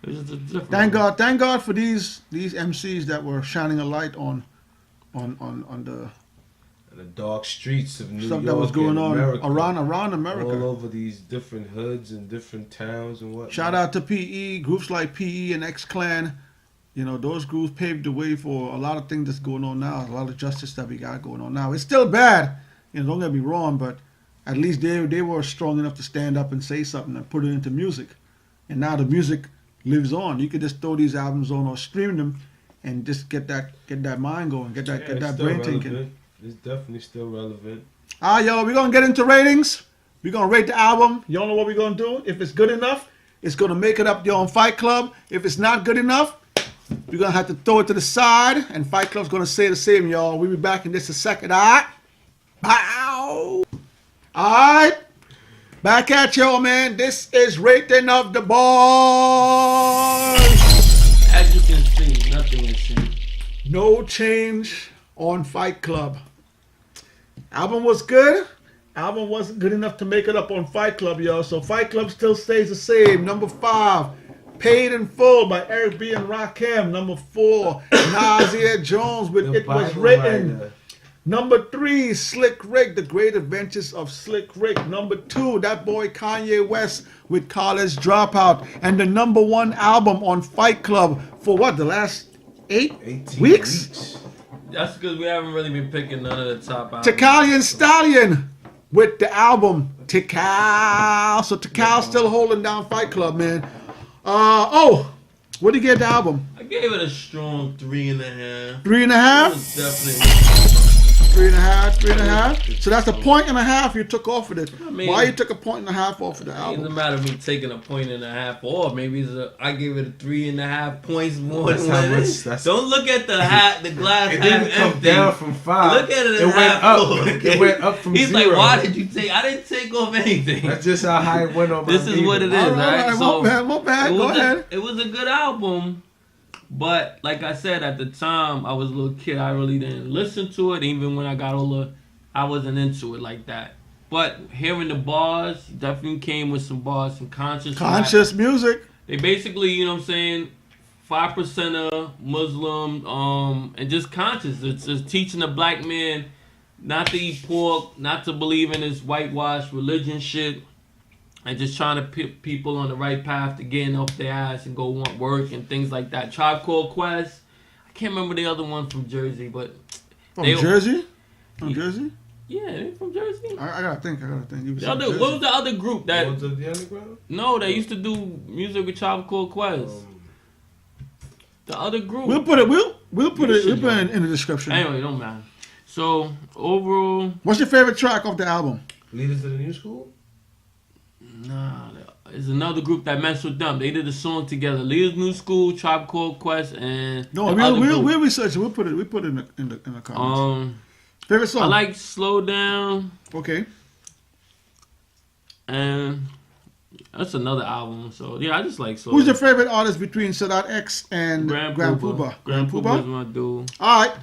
It was just a different. Thank God for these MCs that were shining a light on the The dark streets of New stuff York that was going and on America. around America. All over these different hoods and different towns and what. Shout out to PE, groups like PE and X-Clan. You know, those groups paved the way for a lot of things that's going on now, a lot of justice that we got going on now. It's still bad, you know, don't get me wrong, but at least they were strong enough to stand up and say something and put it into music. And now the music lives on. You could just throw these albums on or stream them and just get that mind going, get that it's still brain relevant. thinking. It's definitely still relevant. All right, yo, we're going to get into ratings. We're going to rate the album. You don't know what we're going to do. If it's good enough, it's going to make it up your own Fight Club. If it's not good enough, we're going to have to throw it to the side, and Fight Club's going to say the same, y'all. We'll be back in just a second. All right? Bow. All right? Back at y'all, man. This is Rating of the Bars. As you can see, nothing is changed. No change on Fight Club. Album was good. Album wasn't good enough to make it up on Fight Club, y'all. So Fight Club still stays the same. Number 5, Paid in Full by Eric B. and Rakim. Number 4, Nasir Jones with The It Was Bible Written. writer. Number 3, Slick Rick, The Great Adventures of Slick Rick. Number 2, that boy Kanye West with College Dropout. And the number 1 album on Fight Club for what, the last 18 weeks? That's because we haven't really been picking none of the top albums. Tecalian Stallion with the album Tecal. So Tecal's still holding down Fight Club, man. What did you get the album? I gave it a strong 3.5. 3.5? It was definitely. 3.5. So that's a 1.5 you took off of it. I mean, why you took a 1.5 off of the It album? doesn't matter me taking a 1.5 off. Maybe I give it a 3.5 points more. That's how much- Don't look at the glass It half didn't come empty. down from 5. Look at it as went half up. full. It went up from He's 0. like, why did you take? I didn't take off anything. That's just how high it went on my This is what it is, All right, right? So my bad. Go ahead. It was a good album, but like I said, at the time I was a little kid. I really didn't listen to it. Even when I got older, I wasn't into it like that. But hearing the bars, definitely came with some bars, some conscious rap. Music. They basically, you know what I'm saying, 5%er Muslim, and just conscious. It's just teaching a black man not to eat pork, not to believe in this whitewashed religion shit, and just trying to put people on the right path to getting off their ass and go want work and things like that. Tribe Called Quest. I can't remember the other one from Jersey, but Jersey? From Yeah. Jersey? yeah, they from Jersey. I gotta think. You was The other, from Jersey. what was the other group that? Lords of the Underground? No, they used to do music with Tribe Called Quest. The other group. We'll put it in the description. Anyway, it don't matter. So overall, What's your favorite track of the album? Leaders of the New School? nah, it's another group that messed with them. They did a song together. Leaders New School, Tribe Called Quest, and No, the other group. we'll research it. We'll put it in the comments. Favorite song? I like Slow Down, Okay. and that's another album. So yeah, I just like Slow Who's your Down. favorite artist between Sadat X and Grand Poobah? Grand Poobah is my dude. All right.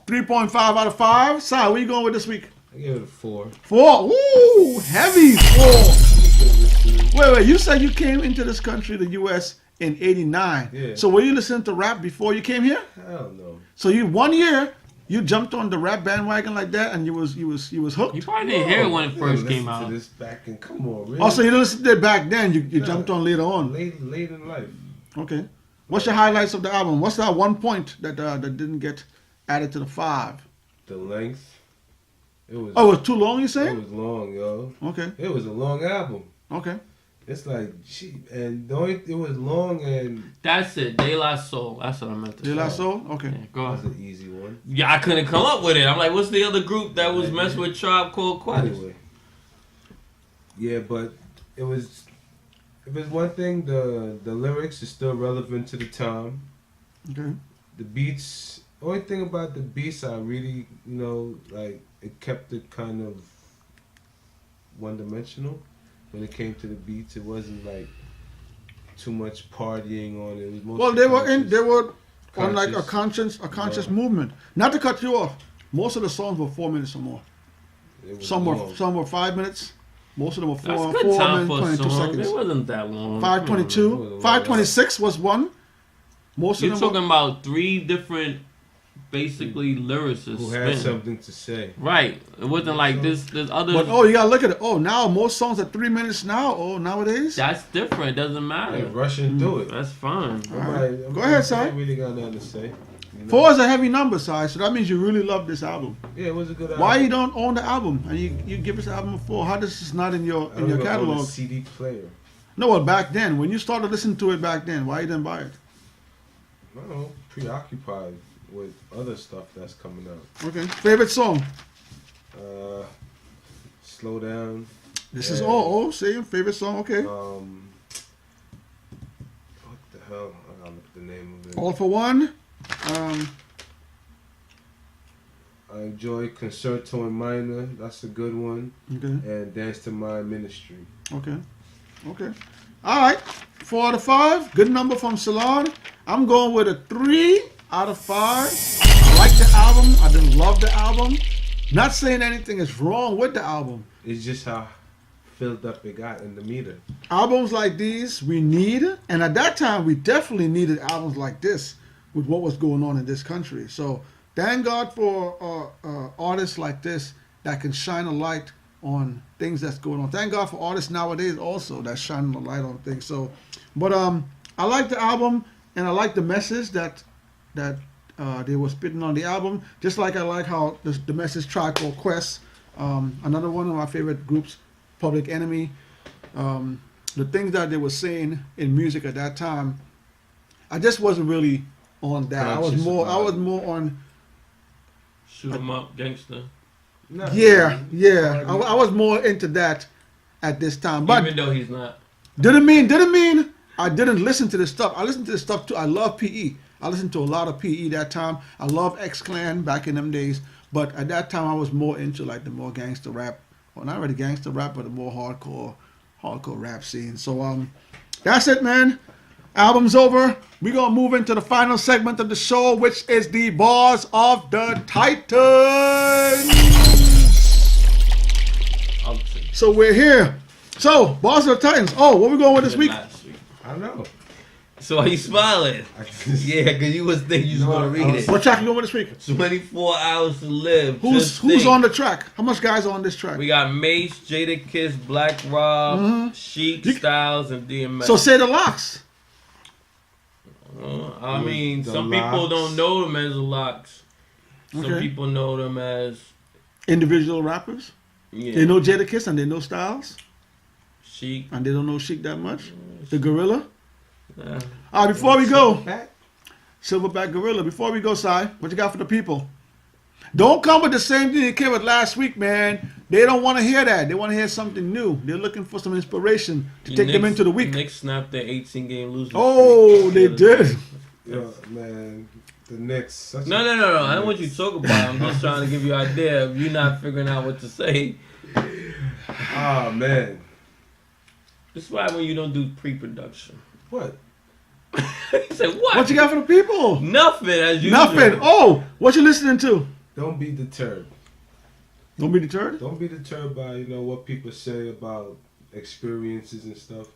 3.5 out of 5. Si, where you going with this week? I gave it a 4. 4. Ooh, heavy 4. Wait. You said you came into this country, the U.S., in '89. Yeah. So were you listening to rap before you came here? Hell no. So you 1 year you jumped on the rap bandwagon like that, and you was hooked. You probably didn't hear it when it first came out. To this back and come on, really? Also, you didn't listen to it back then. You jumped on later on. late in life. Okay. What's your highlights of the album? What's that one point that didn't get added to the 5? The length. It was. Oh, it was too long, you It say? was long, yo. Okay. It was a long album. Okay. It's like, and it was long and That's it. De La Soul. That's what I meant to De say. La Soul? Okay. Yeah, go that was ahead. an easy one. Yeah, I couldn't come up with it. I'm like, what's the other group that was messing with Tribe Called Quest? Anyway. Yeah, but it was. If it's one thing, the lyrics is still relevant to the time. Okay. The beats. Only thing about the beats, I really, like it kept it kind of one-dimensional. When it came to the beats, it wasn't like too much partying on it. It was mostly Well, they were on like a conscious. conscious movement. Not to cut you off. Most of the songs were 4 minutes or more. It was Some long. were 5 minutes. Most of them were That's 4 good time minutes, for a 22 song. seconds. It wasn't that long. 5:22, 5:26 was one. Most You're of them talking about 3 different, basically lyricists. Who had spinning. something to say. Right. It wasn't like this. There's other. But you gotta look at it. Oh, now most songs are 3 minutes now. Oh, nowadays. That's different. Doesn't matter. Like rushing through it. That's fine. Nobody- Go ahead, Si. I really got nothing to say. 4 is a heavy number, Si, so that means you really love this album. Yeah, it was a good album. Why you don't own the album and you give this album a 4? How this is not in your I don't even own a catalog? CD player. No, well, back then when you started listening to it back then, why you didn't buy it? I don't know, preoccupied with other stuff that's coming out. Okay. Favorite song? Slow Down. This is Yeah. same favorite song. Okay. What the hell? I gotta look at the name of it. All for One. I enjoy Concerto in Minor. That's a good one. Okay. And Dance to My Ministry. Okay. All right. 4 out of 5. Good number from Salon. I'm going with a 3 out of 5. I like the album. I didn't love the album. Not saying anything is wrong with the album. It's just how filled up it got in the meter. Albums like these we need, and at that time we definitely needed albums like this with what was going on in this country. So thank God for artists like this that can shine a light on things that's going on. Thank God for artists nowadays also that shine a light on things. So, but I like the album and I like the message that they were spitting on the album. Just like I like how the message Tribe Called Quest, another one of my favorite groups, Public Enemy. The things that they were saying in music at that time, I just wasn't really on that. I was more on. Shoot 'em up, gangster. No, Yeah. I was more into that at this time. But Even though he's not. didn't mean I didn't listen to this stuff. I listened to this stuff too. I love PE. I listened to a lot of PE that time. I love X Clan back in them days. But at that time, I was more into like the more gangster rap. Well, not really gangster rap, but the more hardcore rap scene. So that's it, man. Album's over. We're gonna move into the final segment of the show, which is the Barz of the Titans. So we're here. So Barz of the Titans. Oh, what we going with this week? I know. So are you smiling? Yeah, because you was thinking you was going to read it. What track you going with this week? 24 Hours to Live. Who's on the track? How much guys are on this track? We got Mace, Jada Kiss, Black Rob, Chic, Styles, and DMX. So say the locks. I mean, The some Locks. people don't know them as the Locks. Some Okay. people know them as Individual rappers. yeah, They know Jada Kiss and they know Styles. Chic. And they don't know Chic that much. The Gorilla. Nah. All right, before we go, Back. Silverback Gorilla. Before we go, Si, what you got for the people? Don't come with the same thing you came with last week, man. They don't want to hear that. They want to hear something new. They're looking for some inspiration to take them into the week. Knicks snapped their 18-game losing Oh, streak. they did. Yo, man, the Knicks. No. I don't want you to talk about it. I'm just trying to give you an idea of you not figuring out what to say. Oh, man. This is why when you don't do pre-production. What? He said, what? What you got for the people? Nothing, as usual. Nothing. Oh, what you listening to? Don't be deterred. Don't be deterred. Don't be deterred by, what people say about experiences and stuff.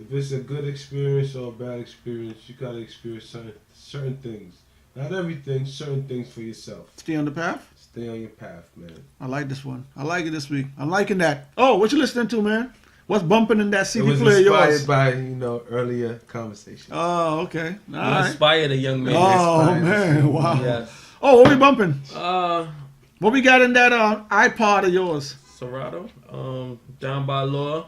If it's a good experience or a bad experience, you gotta experience certain things. Not everything, certain things for yourself. Stay on the path. Stay on your path, man. I like this one. I like it this week. I'm liking that. Oh, what you listening to, man? What's bumping in that It CD was player of yours? inspired by, earlier conversations. Oh, okay. All You right. inspired a young man. Oh, inspired. man. Wow. Yes. Oh, what we bumping? Uh, What we got in that iPod of yours? Serato. Down by Law.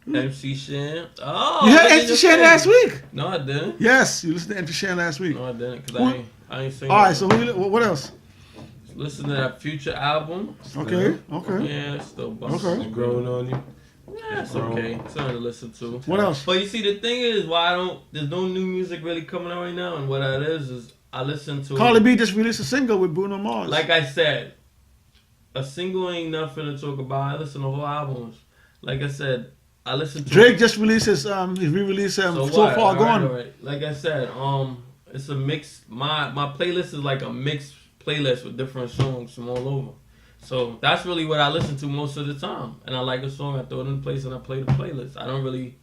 MC Shan. Oh, You had look at MC your Shan face. last week. No, I didn't. Yes, you listened to MC Shan last week. No, I didn't. Because Who- I ain't seen All right, it. so what else? Listen to that Future album. Okay, okay. Yeah, it's still busting. Okay. It's growing on you. Yeah, it's okay. It's something to listen to. What else? But you see, the thing is, there's no new music really coming out right now, and what that is I listen to. Carly B just released a single with Bruno Mars. Like I said, a single ain't nothing to talk about. I listen to whole albums. Like I said, I listen to Drake just released his re-release So what? Far All Gone. right. Like I said, it's a mix. My playlist is like a mixed playlist with different songs from all over. So that's really what I listen to most of the time. And I like a song, I throw it in place and I play the playlist. I don't really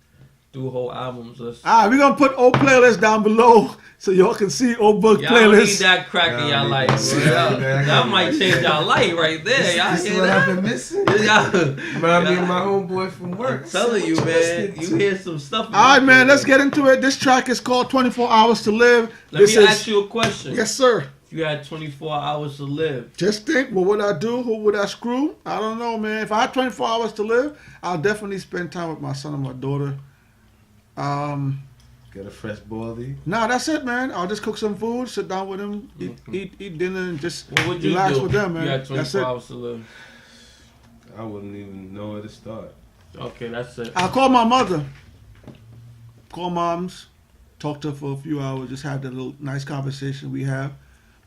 do whole albums. All right, we're going to put old playlists down below so y'all can see old book Y'all need playlists. that crack in y'all life. that. That might change y'all life right there. Y'all This is hear what I've that? been missing. Y'all- Remind me of my homeboy from work. I'm telling you, What man. listening You to? hear some stuff. All right, man, let's get into it. This track is called 24 Hours to Live. Let me ask you a question. Yes, sir. If you had 24 hours to live, Just think, what would I do? Who would I screw? I don't know, man. If I had 24 hours to live, I'll definitely spend time with my son and my daughter. Get a fresh baldy. Nah, that's it, man. I'll just cook some food, sit down with him, eat dinner, and just what would you relax do? with them, man. You had That's 24 it. hours to live. I wouldn't even know where to start. Okay, that's it. I'll call my mother. Call moms, talk to her for a few hours, just have that little nice conversation we have.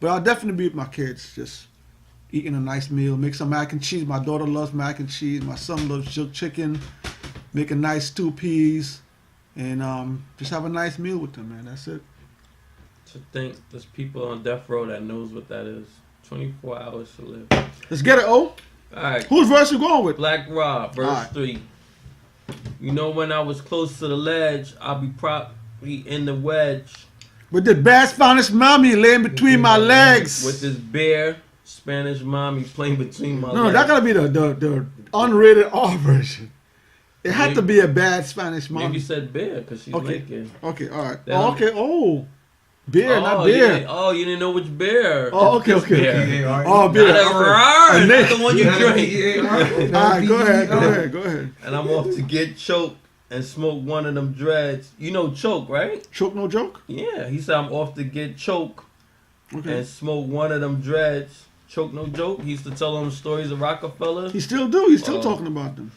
But I'll definitely be with my kids, just eating a nice meal. Make some mac and cheese. My daughter loves mac and cheese. My son loves jerk chicken. Make a nice stew peas, and just have a nice meal with them, man. That's it. To think there's people on death row that knows what that is. 24 hours to live. Let's get it, O. Alright. Whose verse you going with? Black Rob, verse Alright. 3. You know, when I was close to the ledge, I'll be probably in the wedge. With the bad Spanish mommy laying between my legs. With this bare Spanish mommy playing between my legs. No, that gotta be the unrated R version. It had to be a bad Spanish mommy. Maybe you said bear because she's naked. Okay, all right. Then- Oh, okay, beer, not You beer. you didn't know which bear. Oh, okay. B-A-R-E. Oh, beer. Not a roar, A not the one you drink. B-A-R-E. All right, go ahead. And I'm off to get choked and smoke one of them dreads. You know choke, right? Choke no joke? Yeah, he said I'm off to get choke Okay. and smoke one of them dreads. Choke no joke. He used to tell them stories of Rockefeller He still do. He's still Oh. talking about them.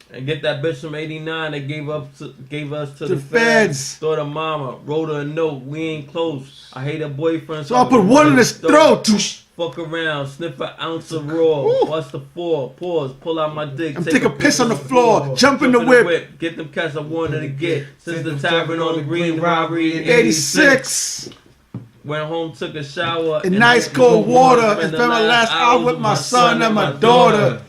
and get that bitch from '89 that gave us to The the feds. Thought of mama, wrote her a note. We ain't close. I hate her boyfriend. So I put one in his throat. Fuck around, sniff an ounce of raw, Ooh. bust the four, pause, pull out my dick, I'm take a piss on the floor, jump in the whip. get them cats I wanted to get. Since the tavern on the green robbery in 86. Went home, took a shower. In nice cold water and spent my last hour with my son and my daughter.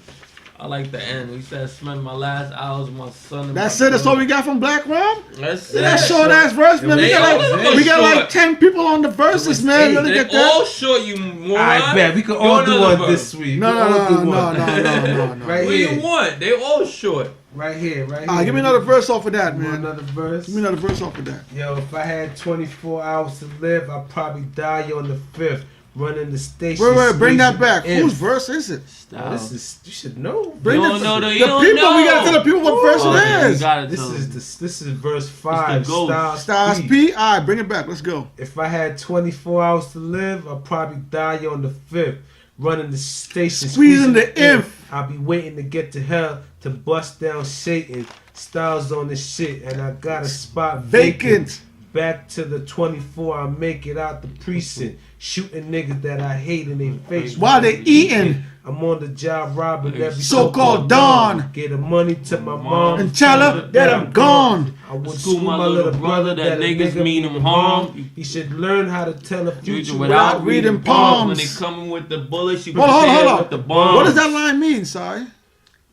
I like the end. He said, spend my last hours with my son and That's my it. That's all daughter. we got from Black Rob. That's That it. short ass verse, man. They all We got like short. 10 people on the verses, man. Let me They get that. all short, you moron. I bet we could Go all do another one verse. this week. No. We could all do one. No. Right What do here. you want? They all short. Right here. All right, give me another verse off of that, You want man. another verse? Give me another verse off of that. Yo, if I had 24 hours to live, I'd probably die on the 5th. Running the station. Wait, bring that back. squeezing Whose F. verse is it? Oh, this is, you should know. Bring You the, don't know, the you don't people. know. We gotta tell the people what verse Oh, it you is. gotta This tell is them. this is verse 5. Ghost. Styles Styles P. All right, bring it back. Let's go. If I had 24 hours to live, I'd probably die on the 5th. Running the station, Squeezing the imp. I'll be waiting to get to hell to bust down Satan. Styles on this shit, and I got a spot Vacant. Back to the 24, I make it out the precinct. Shooting niggas that I hate in their face. While they eating. I'm on the job robbing every So-called dawn. Getting money to my mom. And tell her that I'm gone. I would School my little brother that niggas mean him harm. He should learn how to tell a future Without reading palms. When they palms. coming with the bullets, you Hold prepare on. with the bombs. What does that line mean, Si?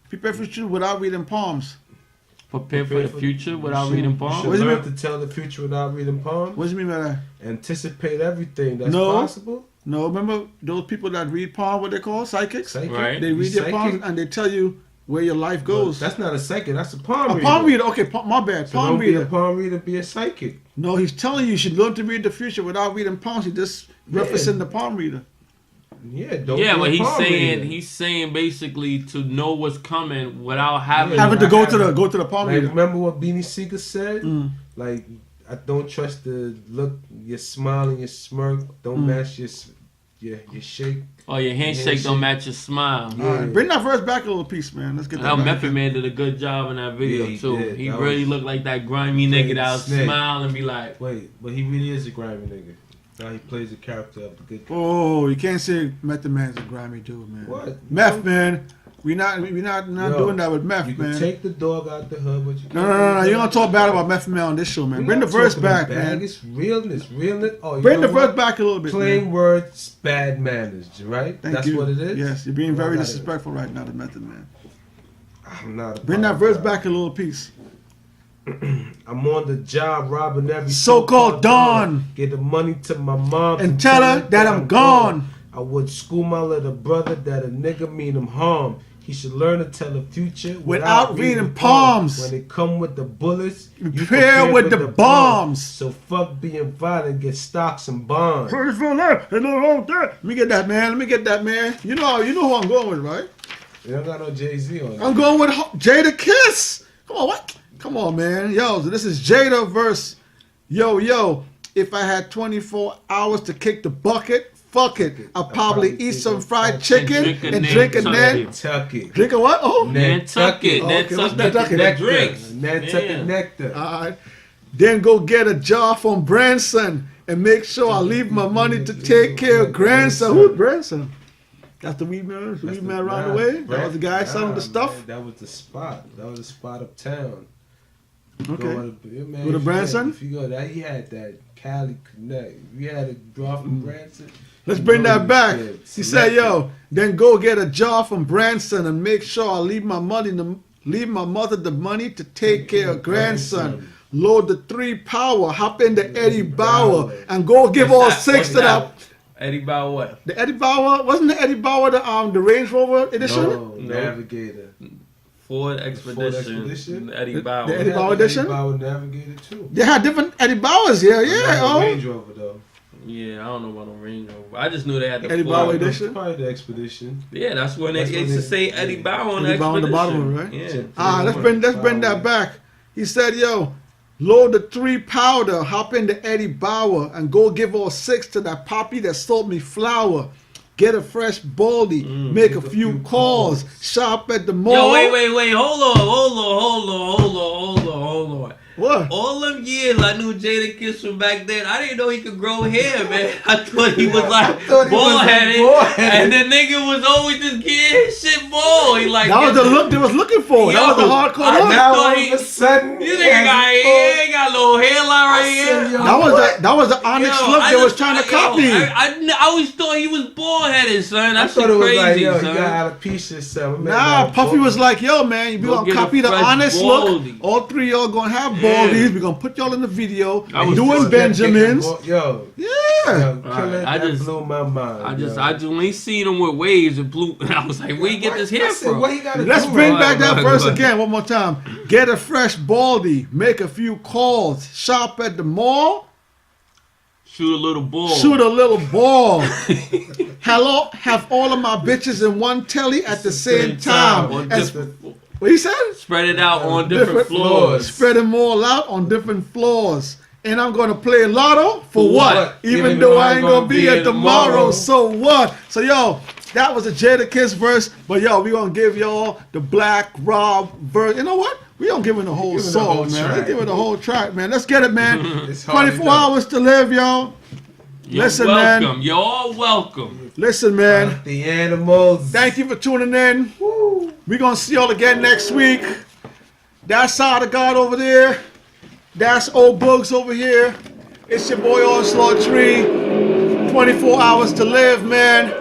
Prepare for you without reading palms. Prepare for the future without You reading should palms? What does it learn mean? to tell the future without reading palms. What does it mean by that? Anticipate everything that's No. possible. No, remember those people that read palm, what they call psychics? Psychic. Right. They read You your palms psychic? and they tell you where your life Well, goes. that's not a psychic. That's a palm A reader. palm reader. Okay, my bad. So Palm don't be a reader. palm reader. Be a psychic. No, he's telling you should learn to read the future without reading palms. He's just referencing the palm reader. Yeah. Don't. Yeah, be but a palm reader. he's saying basically to know what's coming without having. Having to go to the palm Like, reader. remember what Beanie Sigel said? Mm. Like, I don't trust the look, your smile and your smirk. Don't Mm. match your shake. Oh, your handshake Handshake. don't match your smile. Yeah. All right, bring that verse back a little piece, man. Let's get that Now back. Method Man did a good job in that video Yeah, he too. did. He That really was- looked like that grimy nigga Played that would Snake. smile and be like, Wait, but he really is a grimy nigga. Now he plays the character of the good guy. Oh, you can't say Method Man's a grimy dude, man. What? Meth, man. We not Yo, doing that with Meth, You man. can take the dog out the hood, but you No. You're gonna talk bad about Method Man on this show, man. Bring the verse back, man. It's realness. Oh, you Bring know the what? verse back a little bit, Plain man. words, bad manners, right? Thank That's you. what it is? Yes, you're being Well, very I got it. disrespectful right now to Method Man. I'm not Bring that verse apologizing. back a little piece. I'm on the job robbing every So-called dawn. Get the money to my mom And tell her that I'm gone. I would school my little brother that a nigga mean him harm. He should learn to tell the future Without reading palms. When they come with the bullets, you Prepare with the bombs. So fuck being violent, get stocks and bonds. Let me get that, man. You know who I'm going with, right? You don't got no Jay-Z on it. I'm going with Jada Kiss. Come on, what? Come on, man. Yo, so this is Jada verse. Yo. If I had 24 hours to kick the bucket, fuck it. I'll probably eat some fried chicken and drink a Nantucket. Drink a what? Oh, Nantucket. Oh, okay, what's Nantucket. Nantucket? The drinks. Nantucket Yeah. nectar. all right. Then go get a jar from Branson. and make sure I leave my money to take care of grandson. Who's grandson? That's the weed man. The weed man around the way. That was the guy selling the stuff. Man, that was the spot. That was the spot uptown. Okay. Man, With a Branson? If you go there, he had that Cali connect. You had a draw from Branson. Let's bring that back. He said, "Yo, then go get a job from Branson and make sure I leave my mother the money to take care of grandson. Load the 3 power, hop in the Eddie Bauer, and go give all 6 to that." Eddie Bauer what? The Eddie Bauer wasn't the Eddie Bauer the Range Rover edition? No, Navigator. Ford Expedition. Eddie Bauer. The Eddie Bauer edition? Eddie Bauer Navigator too. They had different Eddie Bauers here, yeah. Oh. Range Rover though. Yeah, I don't know about no Range Rover. I just knew they had the Eddie Ford. Bauer edition? Probably the Expedition. Yeah, that's when they used to say Eddie Bauer on the Eddie Bauer on the Expedition. bottom, right? Yeah. Let's bring that back. He said, "Yo, load the 3 powder, hop in the Eddie Bauer, and go give all 6 to that poppy that sold me flour. Get a fresh baldy, make a few calls, shop at the mall." Yo, wait, hold on. What? All them years I knew Jada Kiss from back then, I didn't know he could grow hair, man. I thought he was like bald-headed, and the nigga was always just getting his shit bald. He like That was the look they was looking for. That was the hardcore look. Now all thought of a sudden, this nigga got hair, he got a little hairline right here. That was the onyx look they was trying to copy. I always thought he was bald-headed, son. I That's thought it was crazy, like, yo, son. you got alopecia or something. Nah, Puffy was like, "Yo, man, you Go gonna get a copy the fresh honest baldy. look. All 3 of y'all gonna have baldies. We're gonna put y'all in the video. I was Doing just Benjamins. Yo, Yeah. killing, I that just- blew my mind. I just when he seen him with waves and blue, I was like, where you get this hair from? What he gotta Let's do, bring right? back that Right, verse right. again one more time. Get a fresh baldy, make a few calls, shop at the mall, Shoot a little ball. shoot a little ball. Hello, have all of my bitches in one telly at the same time. On As- different- What he said? Spread it out on different floors. Spread them all out on different floors. And I'm gonna play lotto for For what? what? Even though I ain't gonna be here tomorrow, so what? So yo, that was a Jada Kiss verse, but yo, we gonna give y'all the Black Rob verse. You know what? We don't give it the whole Give it the song, whole man. track. Let's give it the whole track, man. Let's get it, man. It's hardly 24 done. hours to live, yo. You're Listen, welcome. man. You're all welcome. Listen, man. The animals. Thank you for tuning in. We're gonna see y'all again next week. That's Side of God over there. That's Old Boogs over here. It's your boy Onslaught Tree. 24 hours to live, man.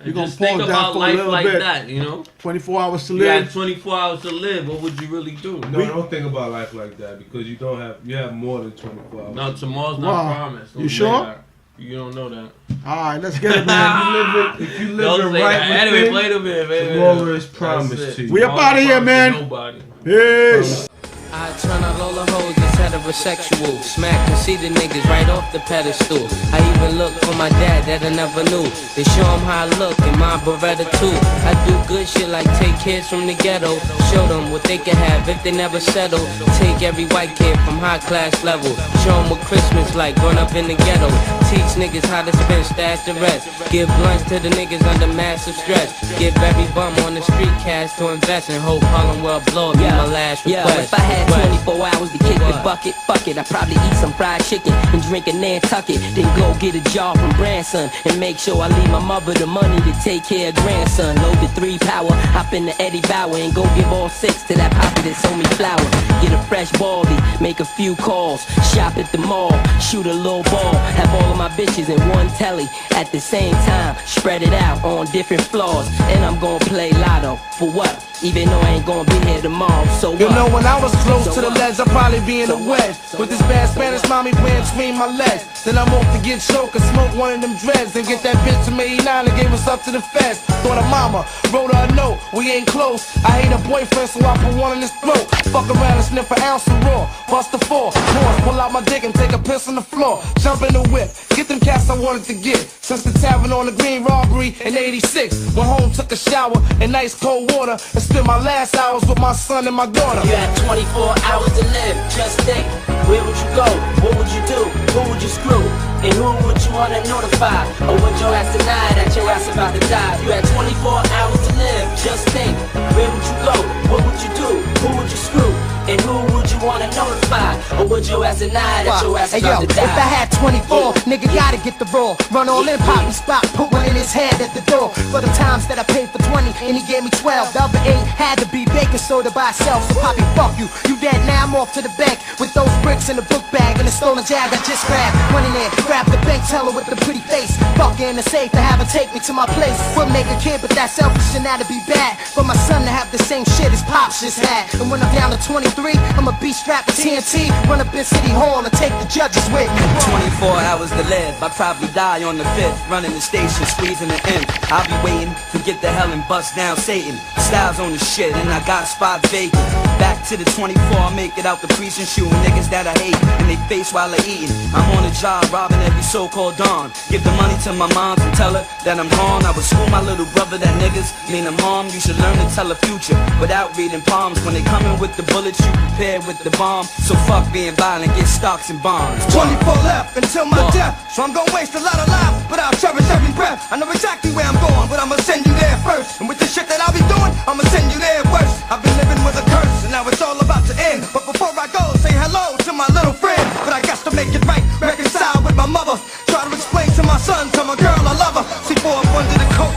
And gonna just think pause that about for a life little like bit. that, you know? 24 hours to You had live. 24 hours to live. What would you really do? No, don't think about life like that because you have more than 24 hours. No, tomorrow's not Wow. promised. You Don't say sure? that. You don't know that. All right, let's get it, man. If you Don't live say right that. Anyway, within, play the bit, man. tomorrow is promised That's to it. you. We up Tomorrow's outta here, promised man. to Nobody. Peace. I turn out all the hoes that's heterosexual. Smack conceited niggas right off the pedestal. I even look for my dad that I never knew. They show him how I look in my Beretta too. I do good shit like take kids from the ghetto. Show them what they can have if they never settle. Take every white kid from high class level. Show them what Christmas like growing up in the ghetto. Teach niggas how to spend, stash the rest. Give lunch to the niggas under massive stress. Give every bum on the street cash to invest and hope Harlem will blow up. Be my last request. If I had 24 hours to kick the bucket, fuck it, I'd probably eat some fried chicken and drink a Nantucket. Then go get a job from Branson and make sure I leave my mother the money to take care of grandson. Load the 3 power, hop in the Eddie Bauer and go give all 6 to that poppy that sold me flour. Get a fresh baldy, make a few calls, shop at the mall, shoot a little ball, have all of my bitches in one telly at the same time, spread it out on different floors, and I'm gonna play lotto for what? Even though I ain't gonna be here tomorrow, so what? You know, when I was close So to the what? ledge, I'd probably be in So the what? wedge. So With this what? bad Spanish mommy playing between my legs. Then I'm off to get choked and smoke one of them dreads. And get that bitch from 89 and gave us up to the feds. Thought her mama wrote her a note, we ain't close. I hate her boyfriend, so I put one in his throat. Fuck around and sniff an ounce of raw. Bust the 4, pause, pull out my dick and take a piss on the floor. Jump in the whip, get them cats I wanted to get. Since the tavern on the green robbery in 86. Went home, took a shower in nice cold water. And spent my last hours with my son and my daughter. You had 24 hours to live, just think. Where would you go? What would you do? Who would you screw? And who would you wanna notify? Or would your ass deny that your ass about to die? You had 24 hours to live, just think. Where would you go? What would you do? Who would you screw? And who would you wanna to notify? Or would your ass deny that your ass Hey about yo, to die? if I had 24, nigga gotta get the raw. Run all in, pop me spot, put one in his head at the door. For the times that I paid for 20 and he gave me 12. The other 8 had to be baking soda by itself. So poppy, fuck you. You dead now, I'm off to the bank with those bricks in the book bag and the stolen jag I just grabbed. Went in there, grabbed the bank teller with the pretty face. Fuck in the safe to have her take me to my place. Would make a kid, but that's selfish and that'd be bad. For my son to have the same shit his pops just had. And when I'm down to 23, I'ma be strapped to TNT. Run up in City Hall and take the judges with me. 24 hours to live, I probably die on the 5th. Running the station, squeezing the end. I'll be waiting to get the hell and bust down Satan. Styles on the shit and I got spots vacant. Back to the 24, I make it out the precinct, shooting niggas that I hate in they face while they're eating. I'm on the job, robbing every so-called dawn. Give the money to my mom and tell her that I'm gone. I would school my little brother that niggas mean I'm harm. You should learn to tell a future without reading palms. When they coming with the bullets, you prepared with the bomb. So fuck being violent, get stocks and bonds. 24 left until my death, so I'm gonna waste a lot of life, but I'll cherish every breath. I know exactly where I'm going, but I'ma send you there first. And with the shit that I'll be doing, I'ma send you there worse. I've been living with a curse, and now it's all about to end. But before I go, say hello to my little friend. But I guess to make it right, reconcile with my mother. Try to explain to my son, tell my girl I love her. See, boy, up under the coat,